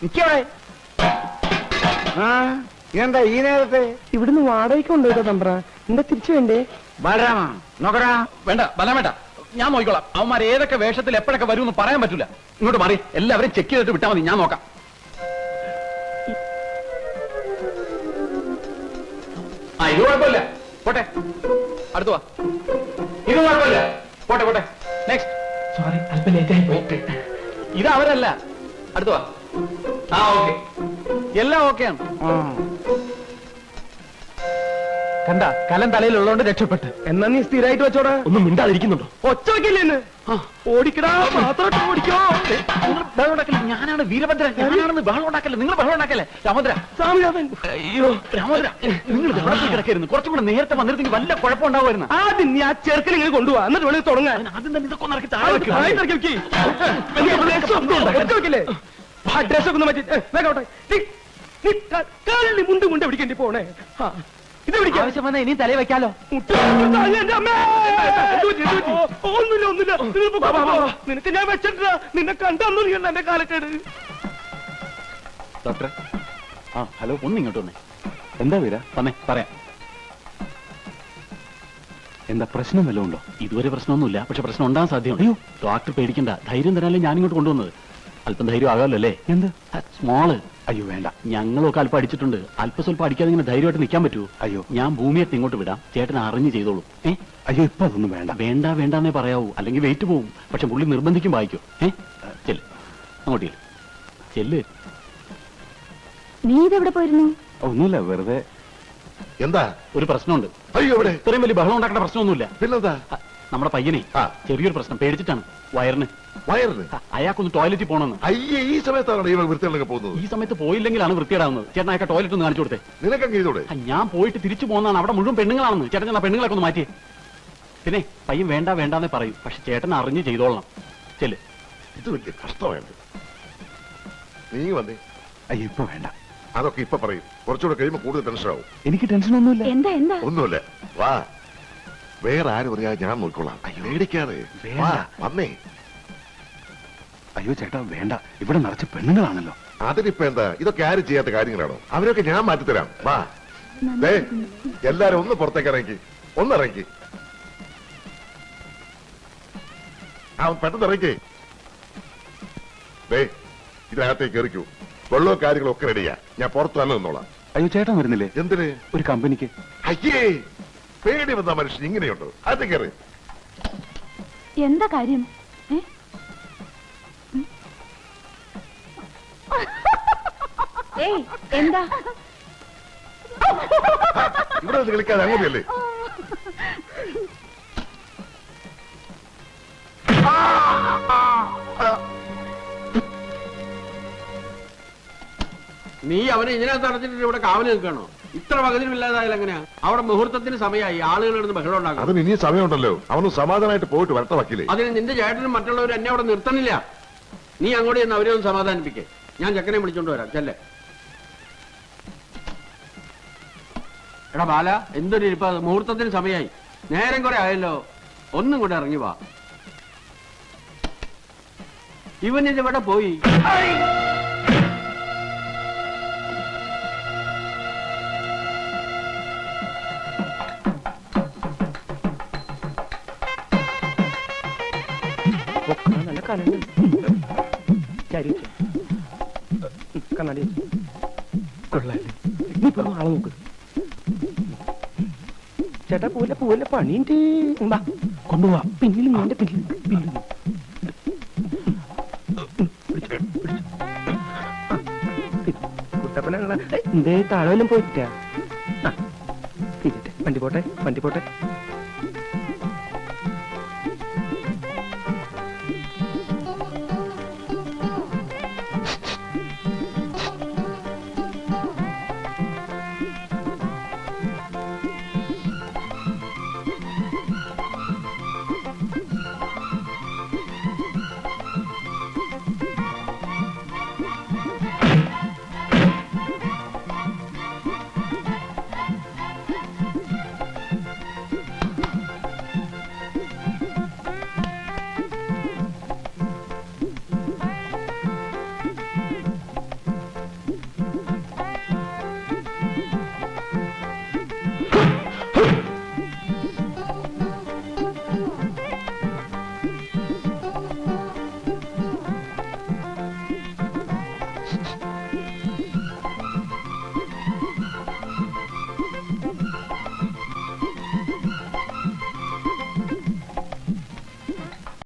നിക്കവിടെ. ഇതെന്താ ഈ നേരത്തെ? ഇവിടുന്ന് വാടകയ്ക്ക് കൊണ്ടുപോയിട്ടോ തമ്പ്ര. എന്താ തിരിച്ചു വേണ്ടേ? ബാലരാമ നോക്കടാ. വേണ്ട ബലമേട്ട, ഞാൻ നോക്കിക്കോളാം. അവന്മാർ ഏതൊക്കെ വേഷത്തിൽ എപ്പോഴൊക്കെ വരും എന്ന് പറയാൻ പറ്റൂല. ഇങ്ങോട്ട് മാറി, എല്ലാവരും ചെക്ക് ചെയ്തിട്ട് വിട്ടാൽ മതി, ഞാൻ നോക്കാം. ഇത് കുഴപ്പമില്ല, പോട്ടെ. അടുത്ത് വാ. ഇത് കുഴപ്പമില്ല, പോട്ടെ. നെക്സ്റ്റ്. സോറി, അല്പം ലേറ്റായി പോയിട്ട്. ഇത് അവരല്ല, അടുത്ത് വാ. ഓക്കെ, എല്ലാം ഓക്കെയാണ്. കണ്ട, കലം തലയിലുള്ളതുകൊണ്ട് രക്ഷപ്പെട്ട്. എന്നാ നീ സ്ഥിരമായിട്ട് വെച്ചോടാ. ഒന്നും മിണ്ടാതിരിക്കുന്നുണ്ടോ? ഒച്ച വയ്ക്കില്ലേന്ന്. ഓടിക്കടാ, മാത്രം ഓടിക്കോ. നിങ്ങൾ ബഹളം ഉണ്ടാക്കല്ലേ? ഞാനാണ് വീരഭദ്രൻ, ഞാനാണെന്ന് ബഹളം ഉണ്ടാക്കല്ലേ? നിങ്ങൾ ബഹളം ഉണ്ടാക്കല്ലേ? രാമോദ്ര, സ്വാമിനാഥൻ. അയ്യോ രാമോദ്ര, നിങ്ങൾ വെള്ളത്തിൽ കിടക്കായിരുന്നു. കുറച്ചും കൂടെ നേരത്തെ വന്നിരുന്നെങ്കിൽ വല്ല കുഴപ്പമുണ്ടാവുമായിരുന്നു. ആദ്യം നീ ആ ചെറുക്കനെ ഇങ്ങനെ കൊണ്ടുപോവാ, എന്നിട്ട് വേണമെങ്കിൽ തുടങ്ങാൻ. ആദ്യം തന്നെ ഇതൊക്കെ ഒന്ന് ഇറക്കി താഴെ വെക്കും. ഡ്രസ് ഒക്കെ മാറ്റി വേഗോട്ടെ. മുണ്ട് പിടിക്കേണ്ടി പോണേ. ഇത് പിടിക്കാം. ആവശ്യം വന്നാൽ ഇനിയും തലയിൽ വെക്കാലോ. ഒന്നുമില്ല. നിനക്ക് ഞാൻ വെച്ചിട്ടാ. നിന്നെ കണ്ടു എന്റെ കാലക്കേട്. ഡോക്ടറെ, ഹലോ, ഒന്ന് ഇങ്ങോട്ട് വന്നേ. എന്താ വീര? തന്നെ പറയാം. എന്താ പ്രശ്നം വല്ലതും ഉണ്ടോ? ഇതുവരെ പ്രശ്നമൊന്നുമില്ല, പക്ഷെ പ്രശ്നം ഉണ്ടാകാൻ സാധ്യത. അയ്യോ ഡോക്ടർ പേടിക്കണ്ട, ധൈര്യം തരാനല്ലേ ഞാൻ ഇങ്ങോട്ട് കൊണ്ടുവന്നത്. അല്പം ധൈര്യം ആകാമല്ലോ അല്ലേ? എന്ത് സ്മോള്? അയ്യോ വേണ്ട, ഞങ്ങളൊക്കെ അല്പം അടിച്ചിട്ടുണ്ട്. അല്പം സ്വല്പം അടിക്കാതെ ഇങ്ങനെ ധൈര്യമായിട്ട് നിൽക്കാൻ പറ്റുമോ? അയ്യോ ഞാൻ ഭൂമിയെ ഇങ്ങോട്ട് വിടാം, ചേട്ടൻ അറിഞ്ഞ് ചെയ്തോളൂ. അയ്യോ ഇപ്പൊ അതൊന്നും വേണ്ട. വേണ്ട വേണ്ടെന്നേ പറയാവൂ, അല്ലെങ്കിൽ വെയിറ്റ് പോവും. പക്ഷെ പുള്ളി നിർബന്ധിക്കും വായിക്കോ. ചെല്ല് അങ്ങോട്ട് ചെല്ല്. നീ ഇതെവിടെ പോയിരുന്നു? ഒന്നുമില്ല, വെറുതെ. എന്താ? ഒരു പ്രശ്നമുണ്ട്. അയ്യോ ഇവിടെ ഇത്രയും വലിയ ബഹളം ഉണ്ടാക്കേണ്ട പ്രശ്നമൊന്നുമില്ല. പിന്നെന്താ? നമ്മുടെ പയ്യനെ ചെറിയൊരു പ്രശ്നം, പേടിച്ചിട്ടാണ്. വയറിന് അയാൾക്കൊന്ന് ടോയ്ലറ്റിൽ പോകണമെന്ന്. അയ്യേ ഈ സമയത്താണ് ഇവർ വൃത്തികളൊക്കെ പോകുന്നത്. ഈ സമയത്ത് പോയില്ലെങ്കിലാണ് വൃത്തിയിടാവുന്നത്. ചേട്ടൻ അയാൾക്ക് ടോയ്ലറ്റ് ഒന്ന് കാണിച്ചു കൊടുത്തേ. നിനക്കങ്ങ് ചെയ്തോടെ? ഞാൻ പോയിട്ട് തിരിച്ചു പോകുന്നതാണ്, അവിടെ മുഴുവൻ പെണ്ണുങ്ങളാണെന്ന്. ചേട്ടൻ ഞാൻ പെണ്ണുങ്ങളൊക്കെ ഒന്ന് മാറ്റിയേ. പിന്നെ പയ്യൻ വേണ്ട വേണ്ടാന്നേ പറയും, പക്ഷെ ചേട്ടൻ അറിഞ്ഞ് ചെയ്തോളണം. ചെല്. ഇത് വലിയ കഷ്ടമായിട്ട്. നീ വന്നേ. അയ്യോ ഇപ്പൊ വേണ്ട. അതൊക്കെ ഇപ്പൊ പറയും, കുറച്ചുകൂടെ കഴിയുമ്പോ കൂടുതൽ ടെൻഷൻ ആവും. എനിക്ക് ടെൻഷൻ ഒന്നുമില്ല. എന്താ എന്താ? ഒന്നുമില്ല, വാ. വേറെ ആര് പറയാ, ഞാൻ നോക്കിക്കോളാം. പേടിക്കാതെ വാ, വന്നേ. അയ്യോ ചേട്ടാ വേണ്ട, ഇവിടെ നിറച്ച് പെണ്ണുങ്ങളാണല്ലോ. അതിനിപ്പോ എന്താ, ഇതൊക്കെ ആരും ചെയ്യാത്ത കാര്യങ്ങളാണോ? അവരൊക്കെ ഞാൻ മാറ്റിത്തരാം. വാ ദേ, എല്ലാരും ഒന്ന് പുറത്തേക്ക് ഇറങ്ങി, ഒന്നിറങ്ങി. അവൻ പെട്ടെന്ന് ഇറങ്ങി. ദേ ഇതിനകത്തേക്ക് എറിക്കൂ. വെള്ളവും കാര്യങ്ങളും ഒക്കെ റെഡിയാ. ഞാൻ പുറത്തു തന്നെ നിന്നോളാം. അയ്യോ ചേട്ടൻ വരുന്നില്ലേ? എന്തിന്? ഒരു കമ്പനിക്ക്. അയ്യേ പേടി വന്ന മനുഷ്യൻ ഇങ്ങനെയുണ്ടോ? അത് കയറി. എന്താ കാര്യം? എന്താ ഇവിടെ നിന്ന് കളിക്കാതെ അങ്ങനെയല്ലേ? നീ അവനെ ഇതിനകത്ത് അടച്ചിട്ട് ഇവിടെ കാവല് നിൽക്കണോ? ഇത്ര പകുതിയില്ലാതായാലും എങ്ങനെയാ? അവിടെ മുഹൂർത്തത്തിന് സമയമായി, ആളുകൾ ഇടുന്ന് ബഹളം ഉണ്ടാകും. അതിന് ഇനിയും സമയമുണ്ടല്ലോ. അവന് സമാധാനമായിട്ട് പോയിട്ട് വരട്ടെ വക്കീലേ. അതിന് നിന്റെ ചേട്ടനും മറ്റുള്ളവരും എന്നെ അവിടെ നിർത്തണില്ല. നീ അങ്ങോട്ട് ചെന്ന് അവരെ ഒന്ന് സമാധാനിപ്പിക്കേ. ഞാൻ ചെക്കനെ വിളിച്ചോണ്ട് വരാം. ചെല്ലേ. എടാ ബാല, എന്തൊരു ഇരിപ്പ, മുഹൂർത്തത്തിന് സമയമായി, നേരം കുറെ ആയല്ലോ. ഒന്നും കൂടെ ഇറങ്ങി വാ. ഇവനിതിവിടെ പോയി. കണ്ണാടി കൊള്ളാല്ലേ? നീ ഇപ്പൊ ആളെ നോക്ക്. ചേട്ടാ പോലെ പോലെ പണിയുണ്ട്. കൊണ്ടുപോവാ. പിന്നിൽ നിന്റെ പിന്നിൽ കുട്ടപ്പനുള്ള എന്തേ താഴെ വല്ലതും പോയിട്ടാ? വണ്ടി പോട്ടെ വണ്ടി പോട്ടെ.